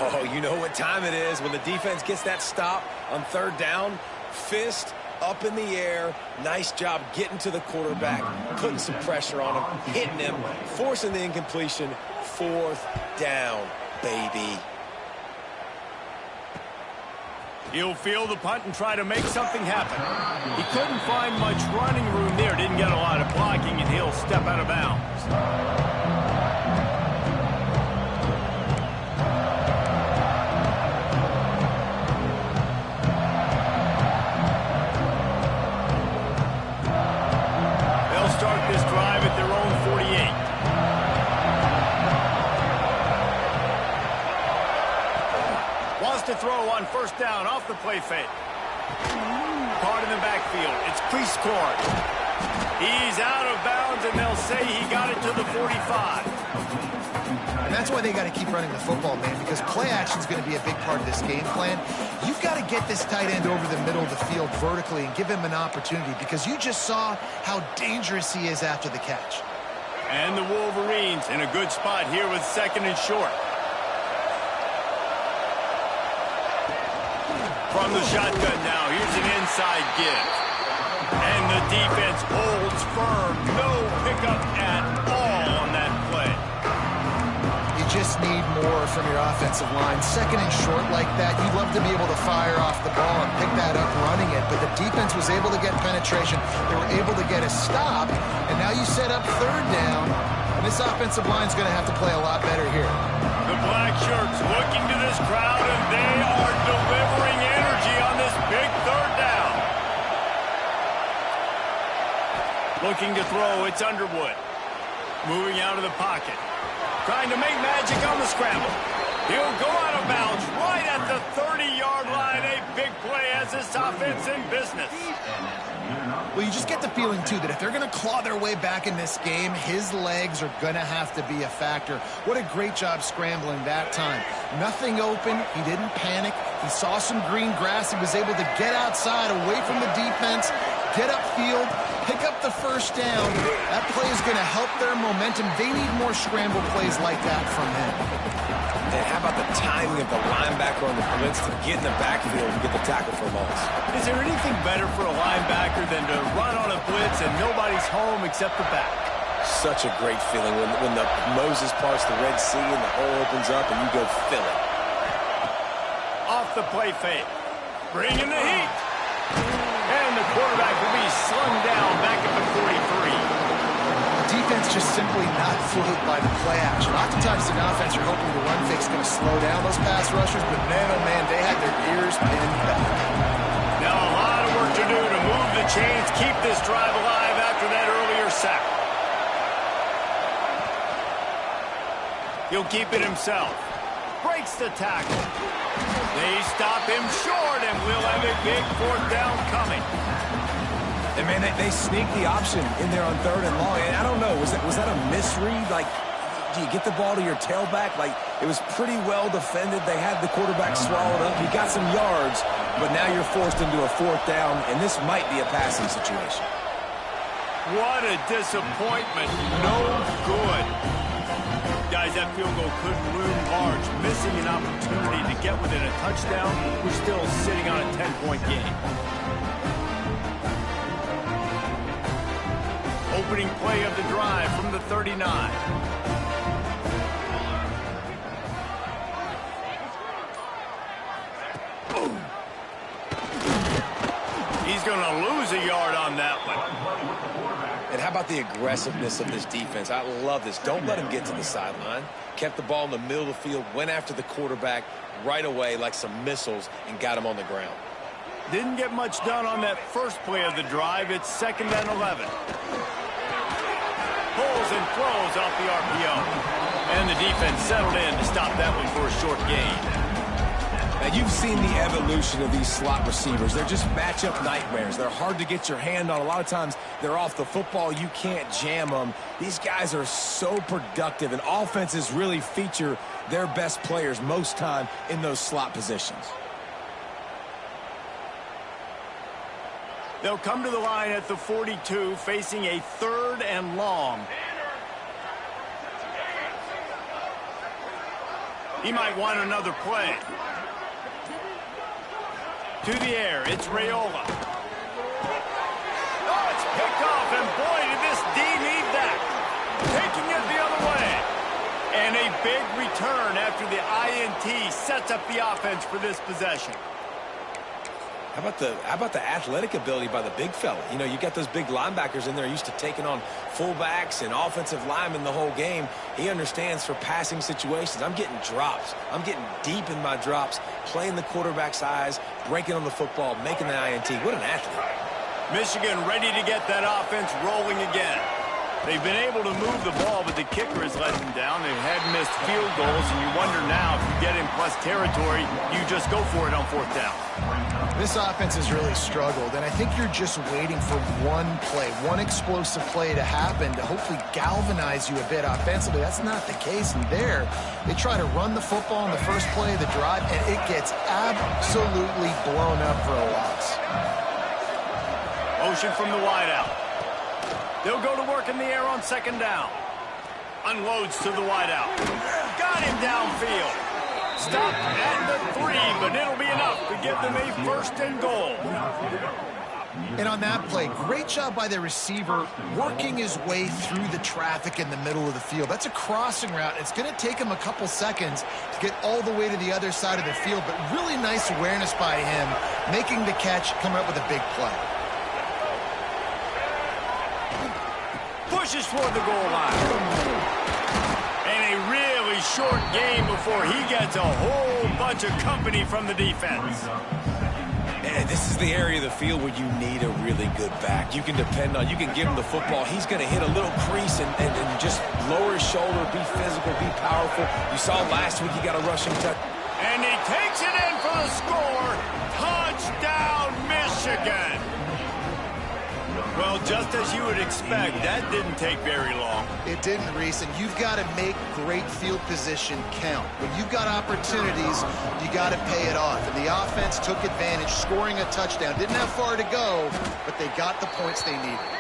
Oh, you know what time it is when the defense gets that stop on third down. Fist up in the air. Nice job getting to the quarterback, putting some pressure on him, hitting him, forcing the incompletion. 4th down, baby. He'll field the punt and try to make something happen. He couldn't find much running room there. Didn't get a lot of blocking, and he'll step out of bounds. They'll start this drive at their own 48. To throw on first down off the play fake. Caught in the backfield. It's Priestcourt. He's out of bounds, and they'll say he got it to the 45. And that's why they got to keep running the football, man, because play action is going to be a big part of this game plan. You've got to get this tight end over the middle of the field vertically and give him an opportunity, because you just saw how dangerous he is after the catch. And the Wolverines in a good spot here with 2nd and short. From the shotgun now, here's an inside give. And the defense holds firm. No pickup at all on that play. You just need more from your offensive line. 2nd and short like that, you'd love to be able to fire off the ball and pick that up running it, but the defense was able to get penetration. They were able to get a stop, and now you set up 3rd down, and this offensive line's going to have to play a lot better here. The black shirts looking to this crowd, and they are delivering energy on this big 3rd down. Looking to throw, it's Underwood. Moving out of the pocket. Trying to make magic on the scramble. He'll go out of bounds right at the 30-yard line. A big play as this offense in business. Well, you just get the feeling, too, that if they're going to claw their way back in this game, his legs are going to have to be a factor. What a great job scrambling that time. Nothing open. He didn't panic. He saw some green grass. He was able to get outside, away from the defense, get upfield, pick up the first down. That play is going to help their momentum. They need more scramble plays like that from him. And how about the timing of the linebacker on the blitz to get in the backfield and get the tackle for a loss? Is there anything better for a linebacker than to run on a blitz and nobody's home except the back? Such a great feeling when the Moses parts the Red Sea and the hole opens up and you go fill it. Off the play fake. Bring in the heat. And the quarterback will be slung down back at the 43. Defense just simply not fooled by the play action. Oftentimes in offense, you're hoping the run fake's going to slow down those pass rushers, but man, oh man, they had their ears pinned back. Now a lot of work to do to move the chains, keep this drive alive after that earlier sack. He'll keep it himself. Breaks the tackle. They stop him short, and we'll have a big fourth down coming. And, man, they sneaked the option in there on 3rd and long. And I don't know, was that a misread? Like, do you get the ball to your tailback? Like, it was pretty well defended. They had the quarterback swallowed up. He got some yards, but now you're forced into a 4th down, and this might be a passing situation. What a disappointment. No good. Guys, that field goal could loom large. Missing an opportunity to get within a touchdown. We're still sitting on a 10-point game. Opening play of the drive from the 39. Boom. He's going to lose a yard on that one. And how about the aggressiveness of this defense? I love this. Don't let him get to the sideline. Kept the ball in the middle of the field, went after the quarterback right away like some missiles and got him on the ground. Didn't get much done on that first play of the drive. It's 2nd and 11. Pulls and throws off the RPO. And the defense settled in to stop that one for a short gain. Now, you've seen the evolution of these slot receivers. They're just matchup nightmares. They're hard to get your hand on. A lot of times, they're off the football. You can't jam them. These guys are so productive, and offenses really feature their best players most time in those slot positions. They'll come to the line at the 42, facing a 3rd and long. He might want another play. To the air, it's Raiola. Oh, it's picked off, and boy, did this D need that. Taking it the other way. And a big return after the INT sets up the offense for this possession. How about the athletic ability by the big fella? You know, you got those big linebackers in there used to taking on fullbacks and offensive linemen the whole game. He understands for passing situations. I'm getting drops. I'm getting deep in my drops, playing the quarterback's eyes, breaking on the football, making the INT. What an athlete. Michigan ready to get that offense rolling again. They've been able to move the ball, but the kicker has let them down. They've had missed field goals, and you wonder now if you get in plus territory, you just go for it on 4th down. This offense has really struggled, and I think you're just waiting for one play, one explosive play to happen to hopefully galvanize you a bit offensively. That's not the case, and there, they try to run the football in the first play of the drive, and it gets absolutely blown up for a loss. Motion from the wideout. They'll go to work in the air on 2nd down. Unloads to the wideout. Got him downfield. Stopped at the 3, but it'll be enough to give them a 1st and goal. And on that play, great job by the receiver working his way through the traffic in the middle of the field. That's a crossing route. It's going to take him a couple seconds to get all the way to the other side of the field, but really nice awareness by him, making the catch, coming up with a big play. Pushes toward the goal line. And a really short game before he gets a whole bunch of company from the defense. And this is the area of the field where you need a really good back. You can depend on, you can give him the football. He's going to hit a little crease and just lower his shoulder, be physical, be powerful. You saw last week he got a rushing touch. And he takes it in for the score. Touchdown, Michigan. Well, just as you would expect, that didn't take very long. It didn't, Reese, and you've got to make great field position count. When you've got opportunities, you got to pay it off. And the offense took advantage, scoring a touchdown. Didn't have far to go, but they got the points they needed.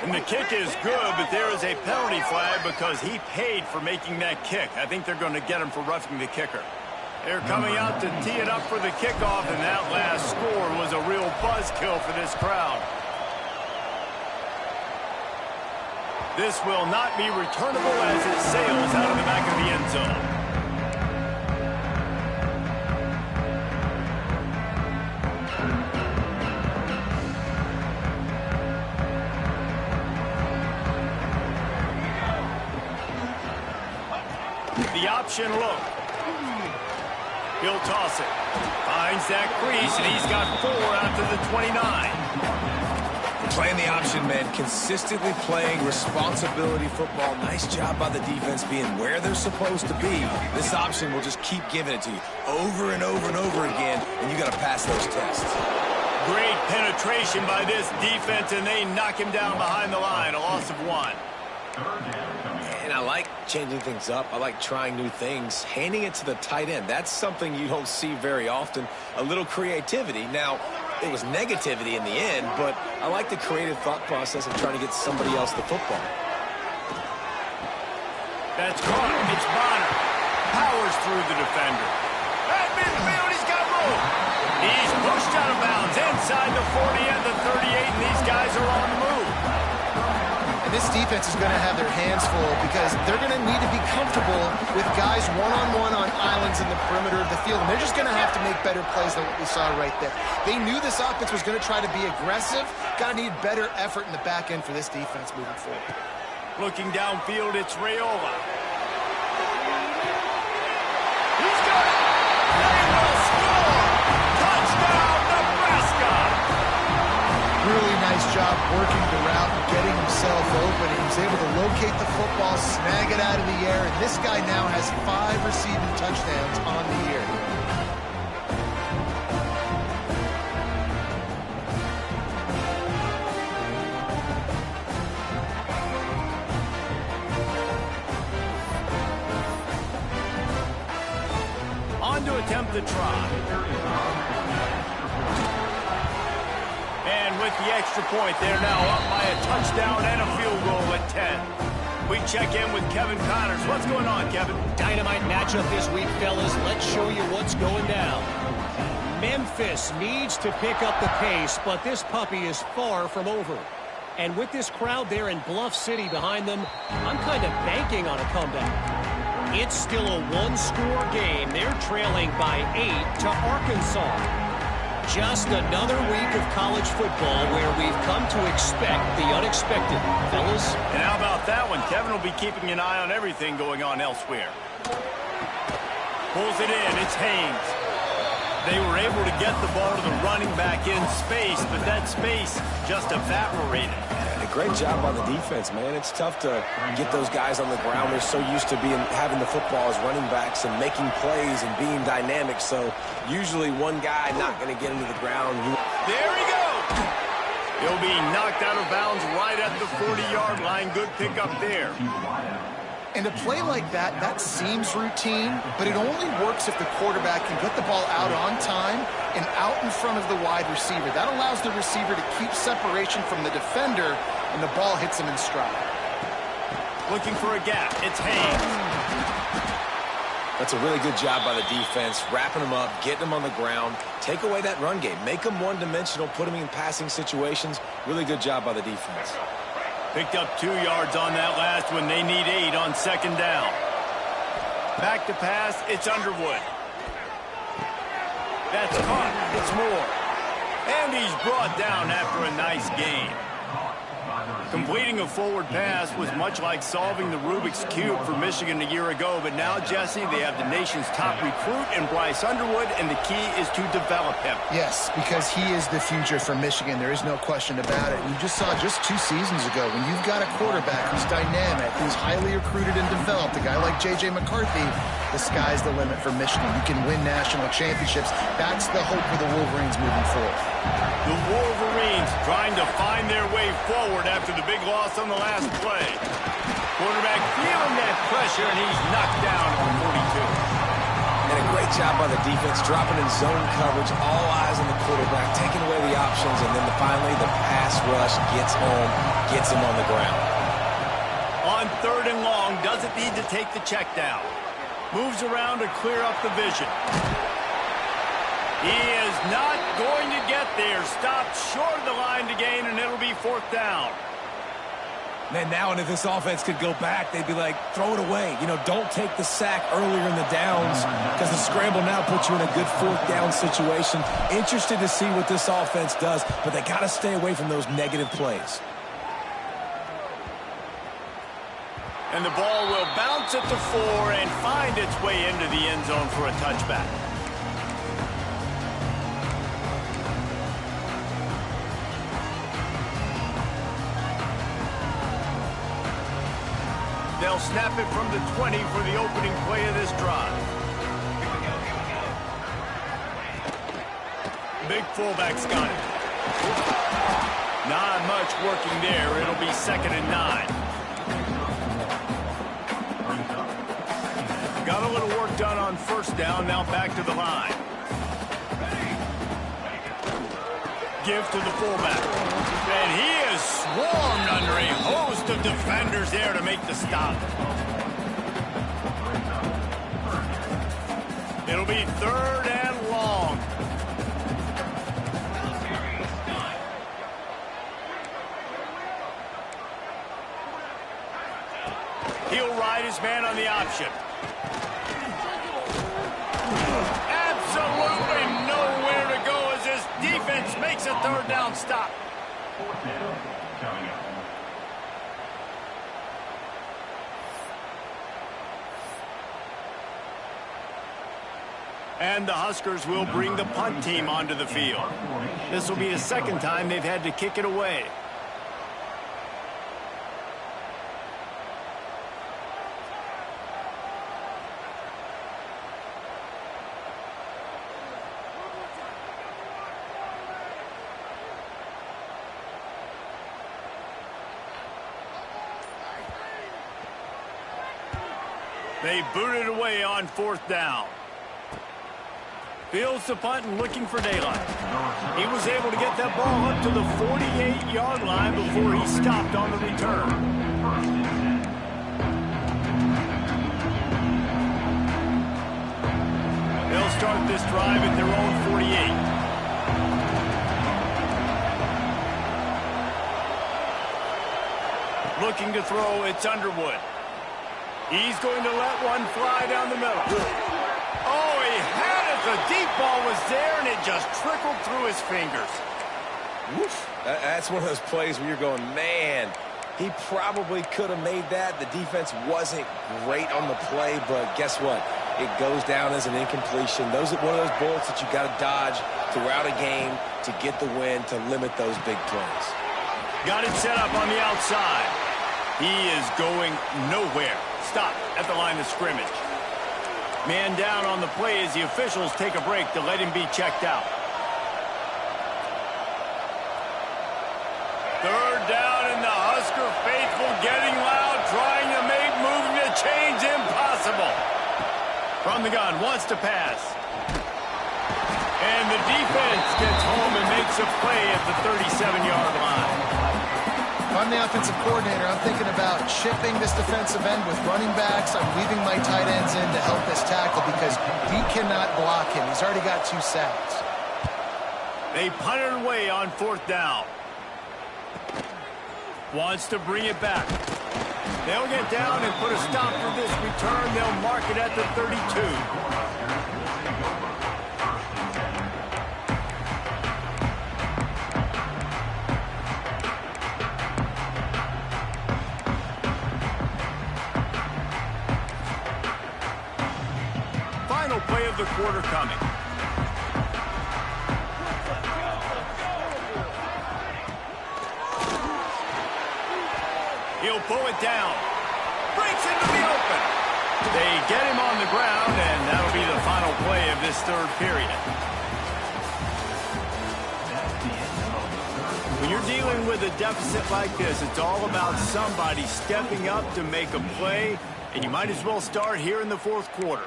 And the kick is good, but there is a penalty flag because he paid for making that kick. I think they're going to get him for roughing the kicker. They're coming out to tee it up for the kickoff, and that last score was a real buzzkill for this crowd. This will not be returnable as it sails out of the back of the end zone. The option look. He'll toss it. Finds that crease, and he's got 4 out to the 29. Playing the option, man, consistently playing responsibility football. Nice job by the defense being where they're supposed to be. This option will just keep giving it to you over and over and over again, and you got to pass those tests. Great penetration by this defense, and they knock him down behind the line. A loss of 1. And I like changing things up. I like trying new things. Handing it to the tight end, that's something you don't see very often. A little creativity. Now, it was negativity in the end, but I like the creative thought process of trying to get somebody else the football. That's caught. It's Bonner. Powers through the defender. At midfield, he's got room. He's pushed out of bounds inside the 40 and the 38, and these guys are on the move. And this defense is going to have their hands full because they're going to need to be comfortable with guys one-on-one on islands in the perimeter of the field. And they're just going to have to make better plays than what we saw right there. They knew this offense was going to try to be aggressive. Got to need better effort in the back end for this defense moving forward. Looking downfield, it's Rayola. He's got it. They will score. Touchdown, Nebraska. Really nice job working the route and getting himself open. He was able to locate the football, snag it out of the air, and this guy now has 5 receiving touchdowns on the year. On to attempt the try. And with the extra point, they're now up by a touchdown and a field goal at 10. We check in with Kevin Connors. What's going on, Kevin? Dynamite matchup this week, fellas. Let's show you what's going down. Memphis needs to pick up the pace, but this puppy is far from over. And with this crowd there in Bluff City behind them, I'm kind of banking on a comeback. It's still a one-score game. They're trailing by 8 to Arkansas. Just another week of college football where we've come to expect the unexpected, fellas. And how about that one? Kevin will be keeping an eye on everything going on elsewhere. Pulls it in. It's Haynes. They were able to get the ball to the running back in space, but that space just evaporated. A great job on the defense, man. It's tough to get those guys on the ground. They're so used to having the football as running backs and making plays and being dynamic. So usually one guy not going to get into the ground. There he goes. He'll be knocked out of bounds right at the 40-yard line. Good pickup there. And a play like that, that seems routine, but it only works if the quarterback can get the ball out on time and out in front of the wide receiver. That allows the receiver to keep separation from the defender, and the ball hits him in stride. Looking for a gap. It's Haynes. That's a really good job by the defense, wrapping them up, getting them on the ground, take away that run game, make them one-dimensional, put them in passing situations. Really good job by the defense. Picked up 2 yards on that last one. They need 8 on second down. Back to pass. It's Underwood. That's caught. It's Moore. And he's brought down after a nice gain. Completing a forward pass was much like solving the Rubik's Cube for Michigan a year ago, but now, Jesse, they have the nation's top recruit in Bryce Underwood, and the key is to develop him. Yes, because he is the future for Michigan. There is no question about it. You just saw just 2 seasons ago when you've got a quarterback who's dynamic, who's highly recruited and developed, a guy like J.J. McCarthy, the sky's the limit for Michigan. You can win national championships. That's the hope for the Wolverines moving forward. The Wolverines trying to find their way forward after the big loss on the last play. Quarterback feeling that pressure, and he's knocked down on 42. And a great job by the defense, dropping in zone coverage, all eyes on the quarterback, taking away the options, and then finally the pass rush gets home, gets him on the ground. On 3rd and long, doesn't need to take the check down. Moves around to clear up the vision. He is not going to get there. Stopped short of the line to gain, and it'll be 4th down. Man, now and if this offense could go back, they'd be like, throw it away. You know, don't take the sack earlier in the downs because the scramble now puts you in a good 4th down situation. Interested to see what this offense does, but they got to stay away from those negative plays. And the ball will bounce at the 4 and find its way into the end zone for a touchback. They'll snap it from the 20 for the opening play of this drive. Big fullback's got it. Not much working there. It'll be 2nd and 9. Got a little work done on 1st down. Now back to the line. Give to the fullback. And he is swarmed under a host of defenders there to make the stop. It'll be 3rd and long. He'll ride his man on the option. Absolutely nowhere to go as this defense makes a 3rd down stop. And the Huskers will bring the punt team onto the field. This will be the 2nd time they've had to kick it away. They booted away on 4th down. Fields the punt and looking for daylight. He was able to get that ball up to the 48-yard line before he stopped on the return. They'll start this drive at their own 48. Looking to throw, it's Underwood. He's going to let one fly down the middle. Oh, he had it. The deep ball was there, and it just trickled through his fingers. Woof. That's one of those plays where you're going, man, he probably could have made that. The defense wasn't great on the play, but guess what? It goes down as an incompletion. Those are one of those bullets that you got to dodge throughout a game to get the win, to limit those big plays. Got it set up on the outside. He is going nowhere. Stop at the line of scrimmage. Man down on the play as the officials take a break to let him be checked out. 3rd down, and the Husker faithful getting loud, trying to make moving the chains impossible. From the gun, wants to pass. And the defense gets home and makes a play at the 37-yard line. If I'm the offensive coordinator, I'm thinking about chipping this defensive end with running backs. I'm leaving my tight ends in to help this tackle because he cannot block him. He's already got 2 sacks. They punt it away on 4th down. Wants to bring it back. They'll get down and put a stop for this return. They'll mark it at the 32. of the quarter coming. He'll pull it down. Breaks into the open. They get him on the ground, and that'll be the final play of this third period. When you're dealing with a deficit like this, it's all about somebody stepping up to make a play, and you might as well start here in the fourth quarter.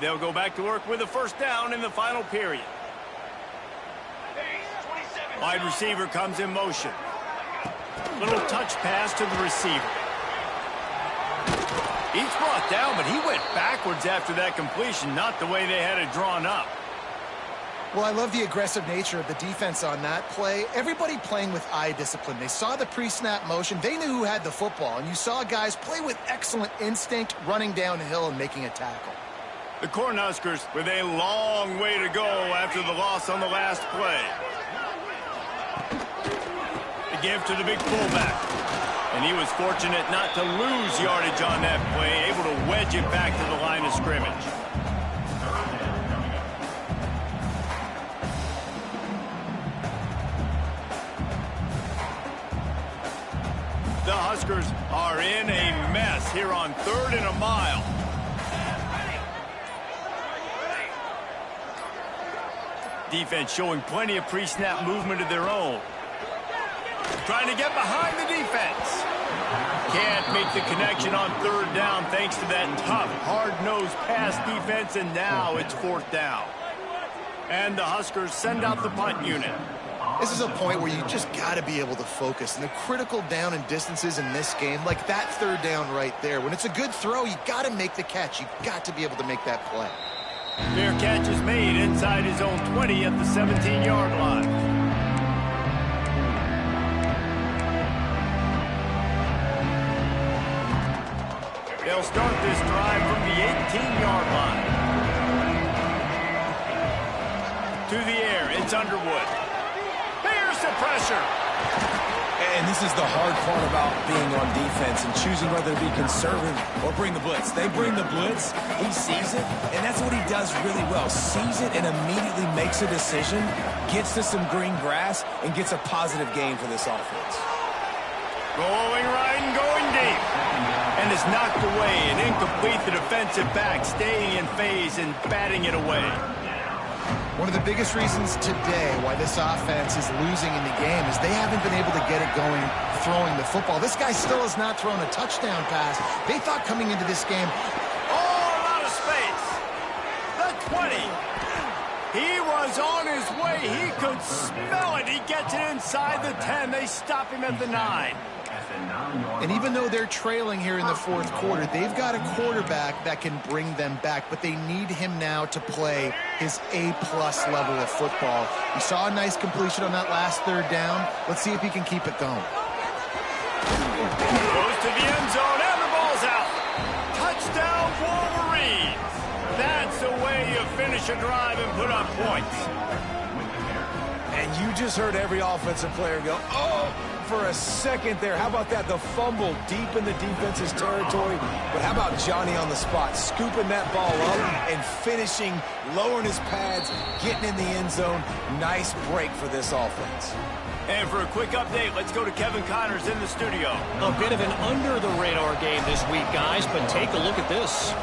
They'll go back to work with a first down in the final period. Wide receiver comes in motion. Little touch pass to the receiver. He's brought down, but he went backwards after that completion, not the way they had it drawn up. Well, I love the aggressive nature of the defense on that play. Everybody playing with eye discipline. They saw the pre-snap motion. They knew who had the football, and you saw guys play with excellent instinct, running downhill and making a tackle. The Cornhuskers with a long way to go after the loss on the last play. The give to the big fullback. And he was fortunate not to lose yardage on that play, able to wedge it back to the line of scrimmage. The Huskers are in a mess here on 3rd and a mile. Defense showing plenty of pre-snap movement of their own. Trying to get behind the defense. Can't make the connection on 3rd down thanks to that tough, hard-nosed pass defense, and now it's 4th down. And the Huskers send out the punt unit. This is a point where you just got to be able to focus. And the critical down and distances in this game, like that 3rd down right there, when it's a good throw, you got to make the catch. You got to be able to make that play. Fair catch is made inside his own 20 at the 17-yard line. They'll start this drive from the 18-yard line. To the air, it's Underwood. Here's the pressure. And this is the hard part about being on defense and choosing whether to be conservative or bring the blitz. They bring the blitz, he sees it, and that's what he does really well. Sees it and immediately makes a decision, gets to some green grass, and gets a positive gain for this offense. Rolling right and going deep. And it's knocked away and incomplete. The defensive back staying in phase and batting it away. One of the biggest reasons today why this offense is losing in the game is they haven't been able to get it going throwing the football. This guy still has not thrown a touchdown pass. They thought coming into this game, all out of space. The 20. He was on his way. He could smell it. He gets it inside the 10. They stop him at the 9. and even though they're trailing here in the fourth quarter, they've got a quarterback that can bring them back, but they need him now to play his A-plus level of football. We saw a nice completion on that last 3rd down. Let's see if he can keep it going. Goes to the end zone, and the ball's out. Touchdown, Wolverines. That's the way you finish a drive and put up points. And you just heard every offensive player go, oh, for a second there. How about that? The fumble deep in the defense's territory. But how about Johnny on the spot, scooping that ball up and finishing, lowering his pads, getting in the end zone. Nice break for this offense. And for a quick update, let's go to Kevin Connors in the studio. A bit of an under-the-radar game this week, guys, but take a look at this.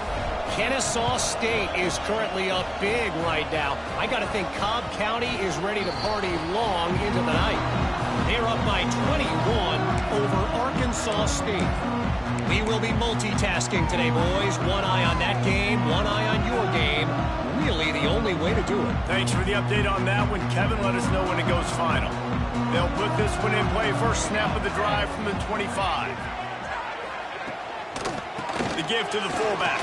Kennesaw State is currently up big right now. I got to think Cobb County is ready to party long into the night. They're up by 21 over Arkansas State. We will be multitasking today, boys. One eye on that game, one eye on your game. Really the only way to do it. Thanks for the update on that one. Kevin, let us know when it goes final. They'll put this one in play. First snap of the drive from the 25. The give to the fullback.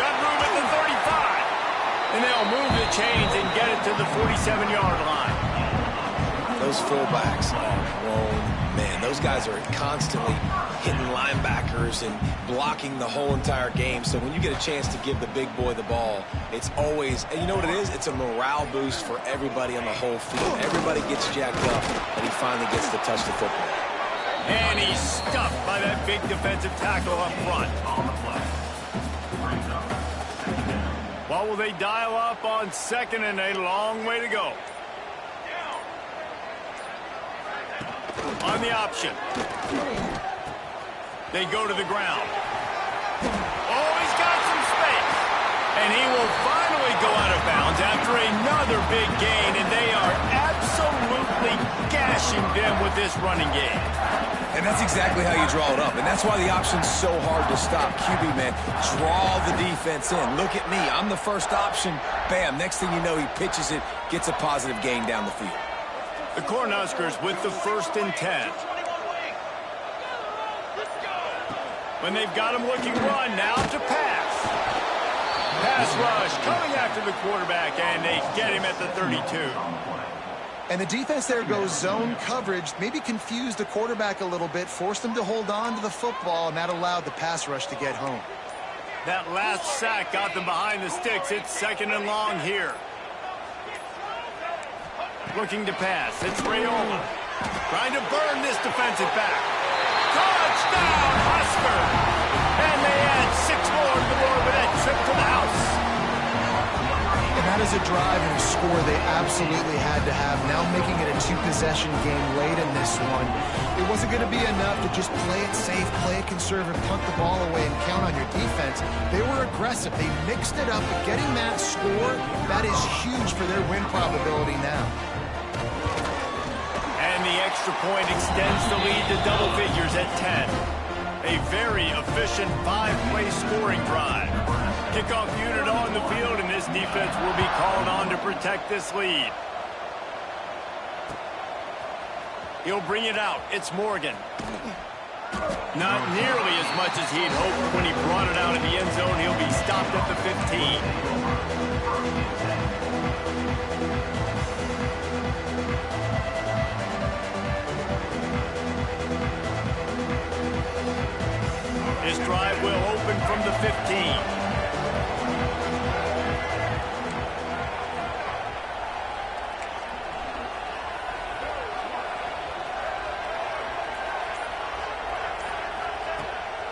Got room at the 35. And they'll move the chains and get it to the 47-yard line. Those fullbacks are grown men. Those guys are constantly hitting linebackers and blocking the whole entire game. So when you get a chance to give the big boy the ball, it's always, and you know what it is? It's a morale boost for everybody on the whole field. Everybody gets jacked up, and he finally gets to touch the football. And he's stuffed by that big defensive tackle up front. What will they dial up on second and a long way to go? On the option. They go to the ground. Oh, he's got some space. And he will finally go out of bounds after another big gain, and they are absolutely gashing them with this running game. And that's exactly how you draw it up. And that's why the option's so hard to stop. QB, man, draw the defense in. Look at me. I'm the first option. Bam. Next thing you know, he pitches it, gets a positive gain down the field. The Cornhuskers with the 1st and 10. When they've got him looking run, now to pass. Pass rush coming after the quarterback, and they get him at the 32. And the defense there goes zone coverage, maybe confused the quarterback a little bit, forced him to hold on to the football, and that allowed the pass rush to get home. That last sack got them behind the sticks. It's 2nd and long here. Looking to pass. It's Rayola. Trying to burn this defensive back. Touchdown, Husker! And they add 6 more to the board with that trip to the house. And that is a drive and a score they absolutely had to have. Now making it a 2-possession game late in this one. It wasn't going to be enough to just play it safe, play it conservative, punt the ball away, and count on your defense. They were aggressive. They mixed it up. But getting that score, that is huge for their win probability now. And the extra point extends the lead to double figures at 10. A very efficient 5-play scoring drive. Kickoff unit on the field, and this defense will be called on to protect this lead. He'll bring it out. It's Morgan. Not nearly as much as he'd hoped when he brought it out of the end zone. He'll be stopped at the 15. This drive will open from the 15.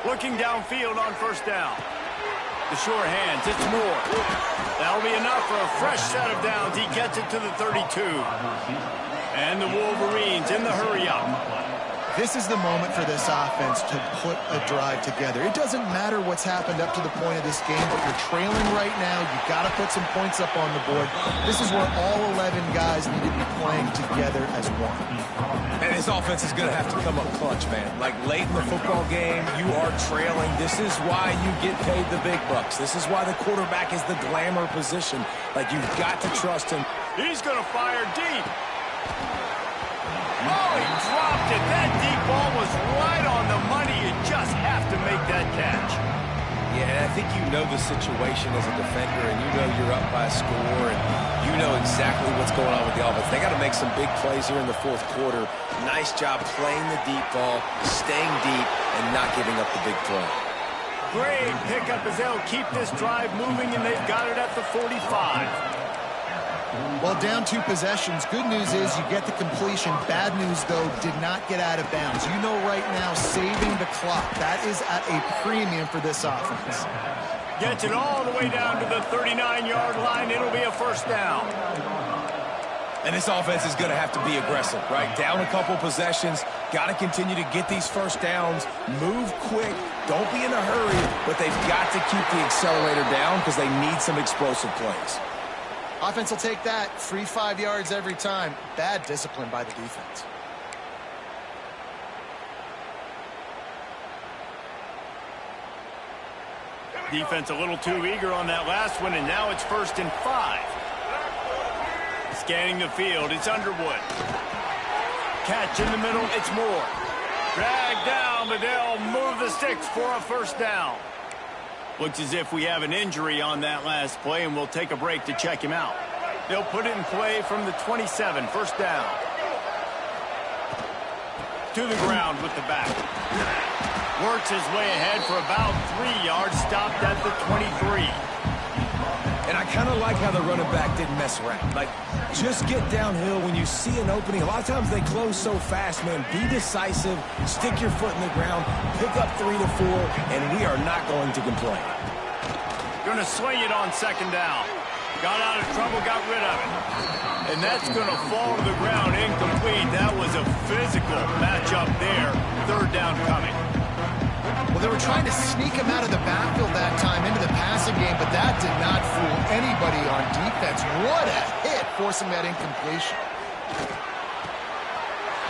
Looking downfield on 1st down. The sure hands, it's Moore. That'll be enough for a fresh set of downs. He gets it to the 32. And the Wolverines in the hurry-up. This is the moment for this offense to put a drive together. It doesn't matter what's happened up to the point of this game, but you're trailing right now. You've got to put some points up on the board. This is where all 11 guys need to be playing together as one. And this offense is going to have to come up clutch, man. Like late in the football game, you are trailing. This is why you get paid the big bucks. This is why the quarterback is the glamour position. Like, you've got to trust him. He's going to fire deep. Oh, he dropped it. That deep ball was right on the money. You just have to make that catch. Yeah, and I think you know the situation as a defender, and you know you're up by a score, and you know exactly what's going on with the offense. They got to make some big plays here in the 4th quarter. Nice job playing the deep ball, staying deep, and not giving up the big play. Great pickup as they'll keep this drive moving, and they've got it at the 45. Well, down 2 possessions. Good news is you get the completion. Bad news, though, did not get out of bounds. You know right now, saving the clock. That is at a premium for this offense. Gets it all the way down to the 39-yard line. It'll be a 1st down. And this offense is going to have to be aggressive, right? Down a couple possessions. Got to continue to get these 1st downs. Move quick. Don't be in a hurry. But they've got to keep the accelerator down because they need some explosive plays. Offense will take that. Free 5 yards every time. Bad discipline by the defense. Defense a little too eager on that last one, and now it's 1st and 5. Scanning the field, it's Underwood. Catch in the middle, it's Moore. Dragged down, but they'll move the sticks for a 1st down. Looks as if we have an injury on that last play, and we'll take a break to check him out. They'll put it in play from the 27, 1st down. To the ground with the back. Works his way ahead for about 3 yards, stopped at the 23. And I kind of like how the running back didn't mess around. Like, just get downhill when you see an opening. A lot of times they close so fast, man. Be decisive, stick your foot in the ground, pick up 3 to 4, and we are not going to complain. Going to swing it on second down. Got out of trouble, got rid of it. And that's going to fall to the ground incomplete. That was a physical matchup there. Third down coming. Well, they were trying to sneak him out of the backfield that time into the passing game, but that did not fool anybody on defense. What a hit, forcing that incompletion.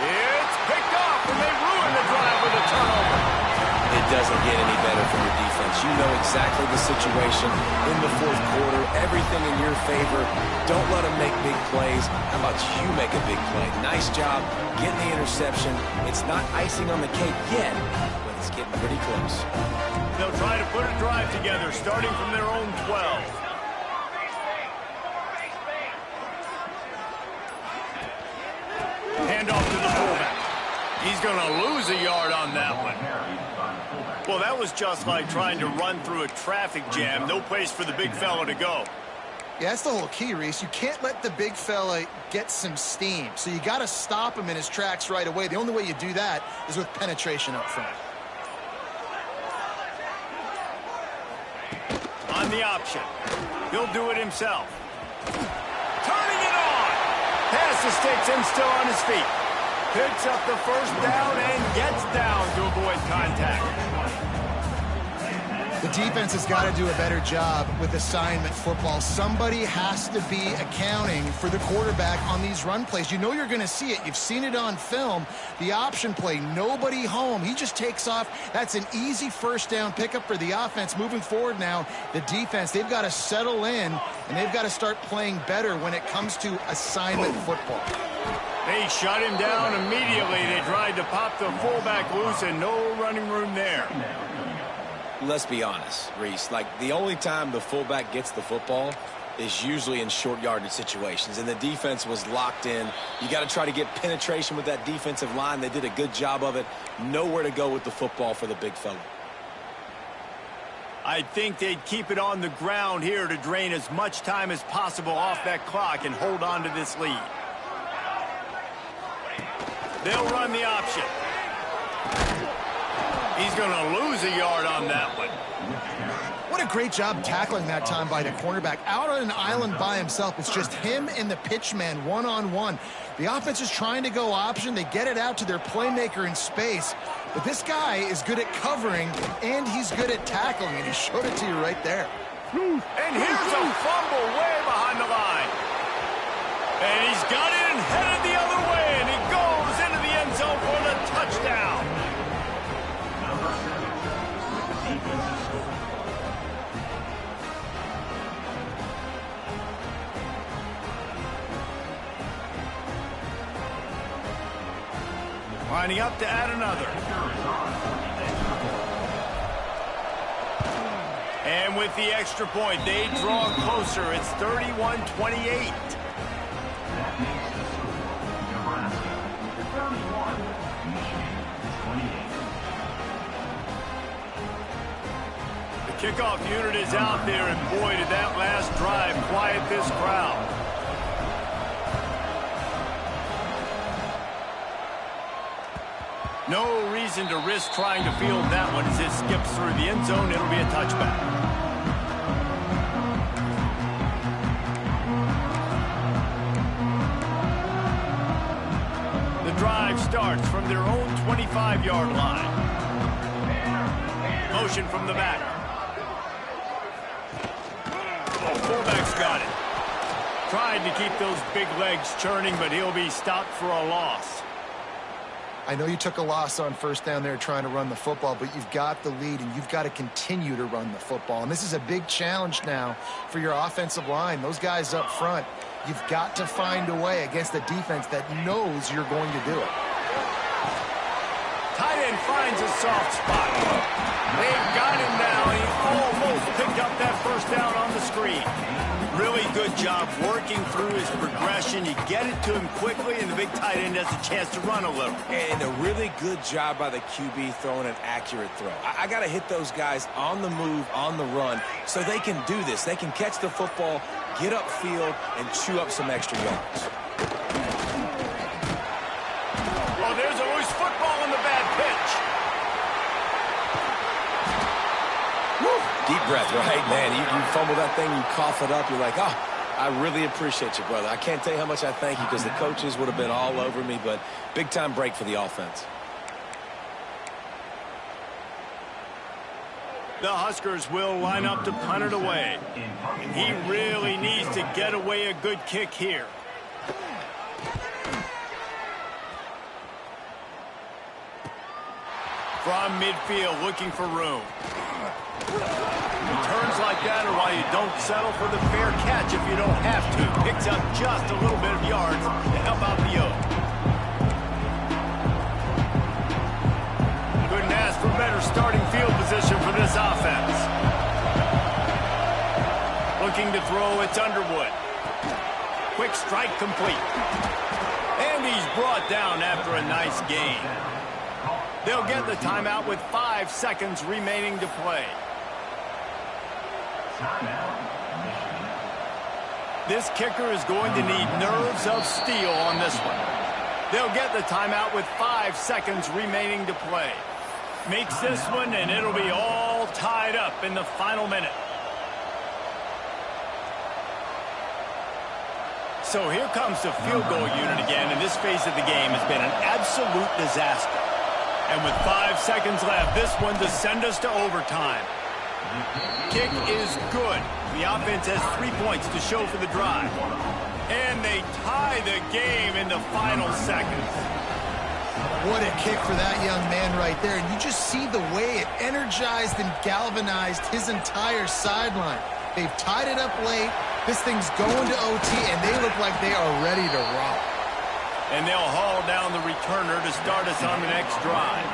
It's picked off, and they ruin the drive with a turnover. It doesn't get any better from your defense. You know exactly the situation in the fourth quarter, everything in your favor. Don't let them make big plays. How about you make a big play? Nice job getting the interception. It's not icing on the cake yet, but it's getting pretty close. They'll try to put a drive together, starting from their own 12. Hand off to the fullback. He's going to lose a yard on that one. Well, that was just like trying to run through a traffic jam. No place for the big fella to go. Yeah, that's the whole key, Reese. You can't let the big fella get some steam. So you got to stop him in his tracks right away. The only way you do that is with penetration up front. On the option. He'll do it himself. Turning it on. Pass takes him still on his feet. Picks up the first down and gets down to avoid contact. The defense has got to do a better job with assignment football. Somebody has to be accounting for the quarterback on these run plays. You know you're going to see it. You've seen it on film. The option play, nobody home. He just takes off. That's an easy first down pickup for the offense. Moving forward now, the defense, they've got to settle in, and they've got to start playing better when it comes to assignment football. They shut him down immediately. They tried to pop the fullback loose, and no running room there. Let's be honest, Reese. Like, the only time the fullback gets the football is usually in short yardage situations, and the defense was locked in. You got to try to get penetration with that defensive line. They did a good job of it. Nowhere to go with the football for the big fella. I think they'd keep it on the ground here to drain as much time as possible off that clock and hold on to this lead. They'll run the option. He's going to lose a yard on that one. What a great job tackling that time by the cornerback. Out on an island by himself. It's just him and the pitch man one-on-one. The offense is trying to go option. They get it out to their playmaker in space. But this guy is good at covering, and he's good at tackling, and he showed it to you right there. And here's a fumble way behind the line. And he's got it and headed the other way, and he goes into the end zone for the touchdown. Lining up to add another. And with the extra point, they draw closer. It's 31-28. The kickoff unit is out there, and boy, did that last drive quiet this crowd. No reason to risk trying to field that one as it skips through the end zone. It'll be a touchback. The drive starts from their own 25-yard line. Motion from the back. Fullback's got it. Tried to keep those big legs churning, but he'll be stopped for a loss. I know you took a loss on first down there trying to run the football, but you've got the lead, and you've got to continue to run the football. And this is a big challenge now for your offensive line. Those guys up front, you've got to find a way against a defense that knows you're going to do it. Tight end finds a soft spot. They've got him now. He almost picked up that first down on the screen. Really good job working through his progression. You get it to him quickly, and the big tight end has a chance to run a little. And a really good job by the QB throwing an accurate throw. I got to hit those guys on the move, on the run, so they can do this. They can catch the football, get upfield, and chew up some extra yards. Oh, there's a loose football on the bad pitch. Woo. Deep breath, right? Man, you fumble that thing, you cough it up, you're like, oh, I really appreciate you, brother. I can't tell you how much I thank you because the coaches would have been all over me, but big-time break for the offense. The Huskers will line up to punt it away. And he really needs to get away a good kick here. From midfield, looking for room. Returns like that are why you don't settle for the fair catch if you don't have to. Picks up just a little bit of yards to help out the O. Couldn't ask for better starting field position for this offense. Looking to throw, it's Underwood. Quick strike complete. And he's brought down after a nice gain. They'll get the timeout with 5 seconds remaining to play. This kicker is going to need nerves of steel on this one. They'll get the timeout with 5 seconds remaining to play. Makes this one, and it'll be all tied up in the final minute. So here comes the field goal unit again, and this phase of the game has been an absolute disaster. And with 5 seconds left, this one to send us to overtime. Kick is good. The offense has 3 points to show for the drive. And they tie the game in the final seconds. What a kick for that young man right there. And you just see the way it energized and galvanized his entire sideline. They've tied it up late. This thing's going to OT, and they look like they are ready to rock. And they'll haul down the returner to start us on the next drive.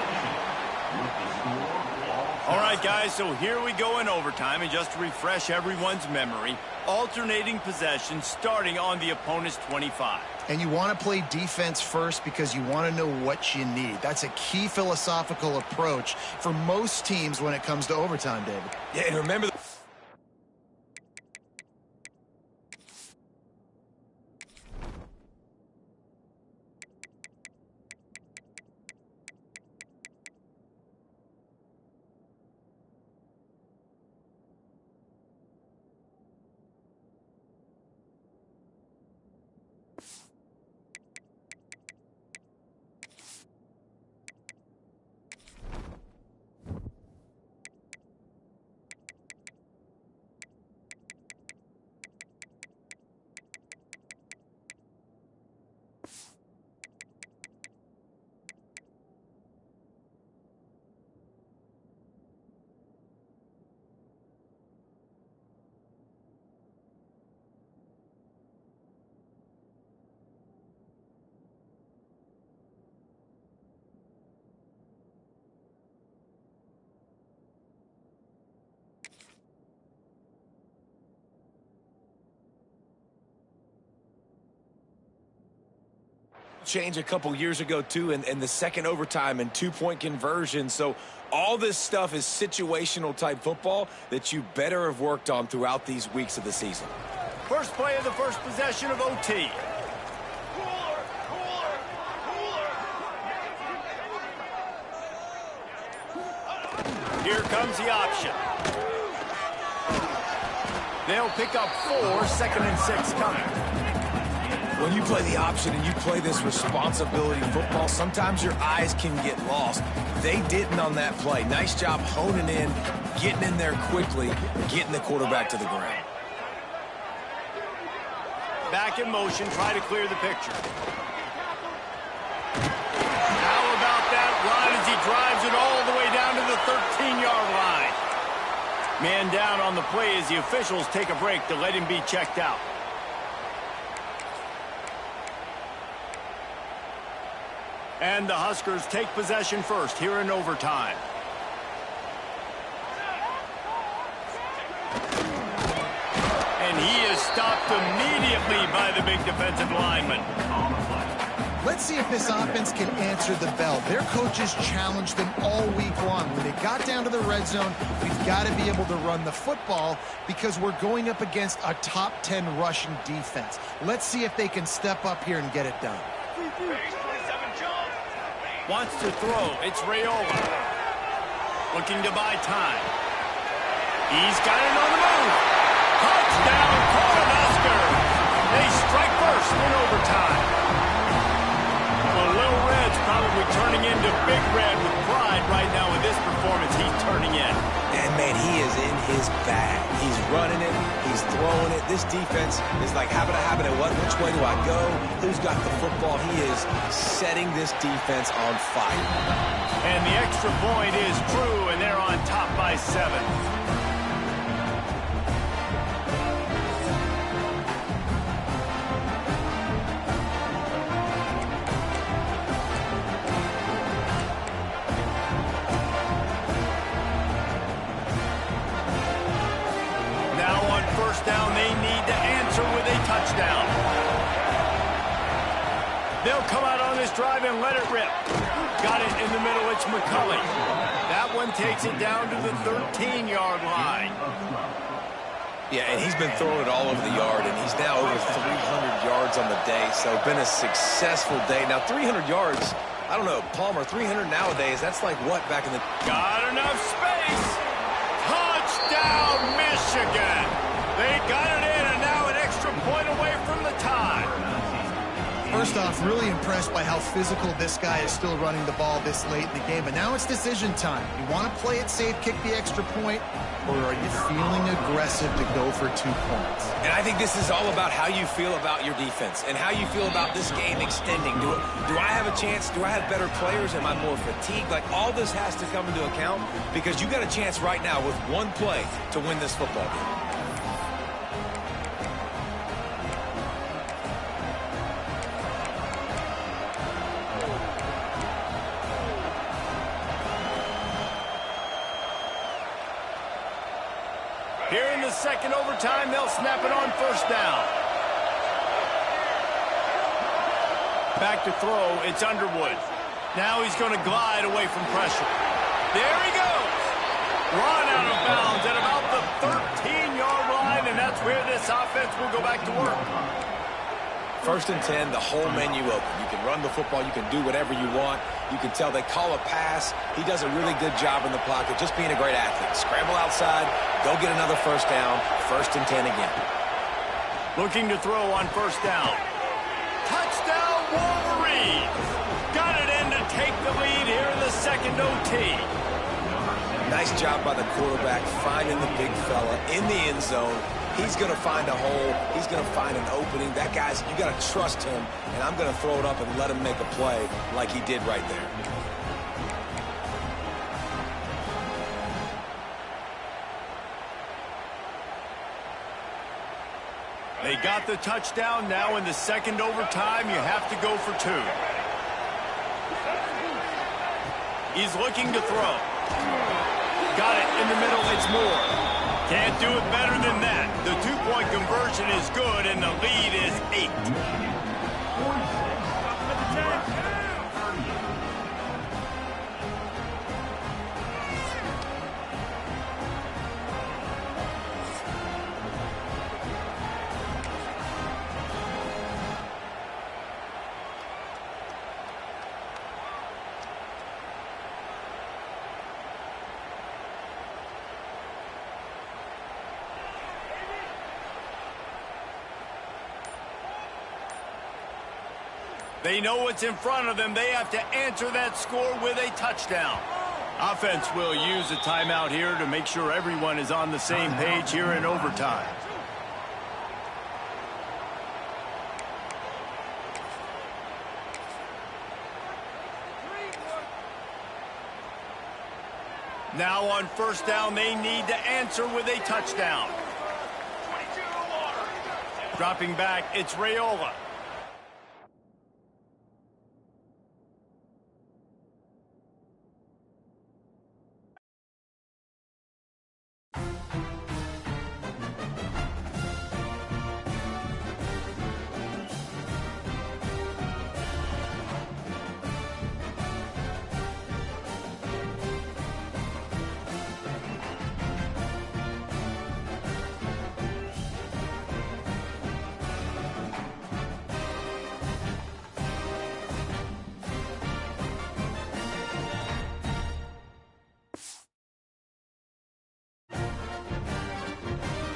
All right, guys, so here we go in overtime. And just to refresh everyone's memory, alternating possession starting on the opponent's 25. And you want to play defense first because you want to know what you need. That's a key philosophical approach for most teams when it comes to overtime, David. Yeah, and remember... change a couple years ago too, and the second overtime and 2-point conversion. So all this stuff is situational type football that you better have worked on throughout these weeks of the season. First play of the first possession of OT. Here comes the option. They'll pick up 4, 2nd and 6 coming. When you play the option and you play this responsibility football, sometimes your eyes can get lost. They didn't on that play. Nice job honing in, getting in there quickly, getting the quarterback to the ground. Back in motion, try to clear the picture. How about that run as he drives it all the way down to the 13-yard line? Man down on the play as the officials take a break to let him be checked out. And the Huskers take possession first here in overtime. And and he is stopped immediately by the big defensive lineman. Let's see if this offense can answer the bell. Their coaches challenged them all week long. When they got down to the red zone, we've got to be able to run the football because we're going up against a top 10 rushing defense. Let's see if they can step up here and get it done. Wants to throw. It's Raiola. Looking to buy time. He's got it on the move. Touchdown, Cornhusker. They strike first in overtime. Well, Little Red's probably turning into Big Red with pride right now with this performance he's turning in. And, man, he is in his bag. He's running it. He's throwing it. This defense is like having it. Which way do I go? Who's got the football? He is setting this defense on fire. And the extra point is true, and they're on top by 7. Down, they need to answer with a touchdown. They'll come out on this drive and let it rip. Got it in the middle, it's McCulley. That one takes it down to the 13-yard line. Yeah, and he's been throwing it all over the yard, and he's now over 300 yards on the day, so been a successful day. Now, 300 yards, I don't know, Palmer, 300 nowadays, that's like what back in the... Got enough space. Touchdown, Michigan. They got it in, and now an extra point away from the tie. First off, really impressed by how physical this guy is still running the ball this late in the game. But now it's decision time. You want to play it safe, kick the extra point, or are you feeling aggressive to go for 2 points? And I think this is all about how you feel about your defense and how you feel about this game extending. Do I have a chance? Do I have better players? Am I more fatigued? Like, all this has to come into account because you got a chance right now with one play to win this football game. Here in the second overtime, they'll snap it on first down. Back to throw, it's Underwood. Now he's going to glide away from pressure. There he goes. Run out of bounds at about the 13-yard line, and that's where this offense will go back to work. First and 10, the whole menu open. You can run the football. You can do whatever you want. You can tell they call a pass. He does a really good job in the pocket, just being a great athlete. Scramble outside, go get another first down. First and 10 again. Looking to throw on first down. Touchdown, Wolverines! Got it in to take the lead here in the second OT. Nice job by the quarterback finding the big fella in the end zone. He's going to find a hole. He's going to find an opening. That guy's, you got to trust him, and I'm going to throw it up and let him make a play like he did right there. They got the touchdown. Now in the second overtime, you have to go for 2. He's looking to throw. Got it in the middle. It's Moore. Can't do it better than that. The 2-point conversion is good, and the lead is 8. They know what's in front of them. They have to answer that score with a touchdown. Offense will use a timeout here to make sure everyone is on the same page here in overtime. Now on first down, they need to answer with a touchdown. Dropping back, it's Raiola.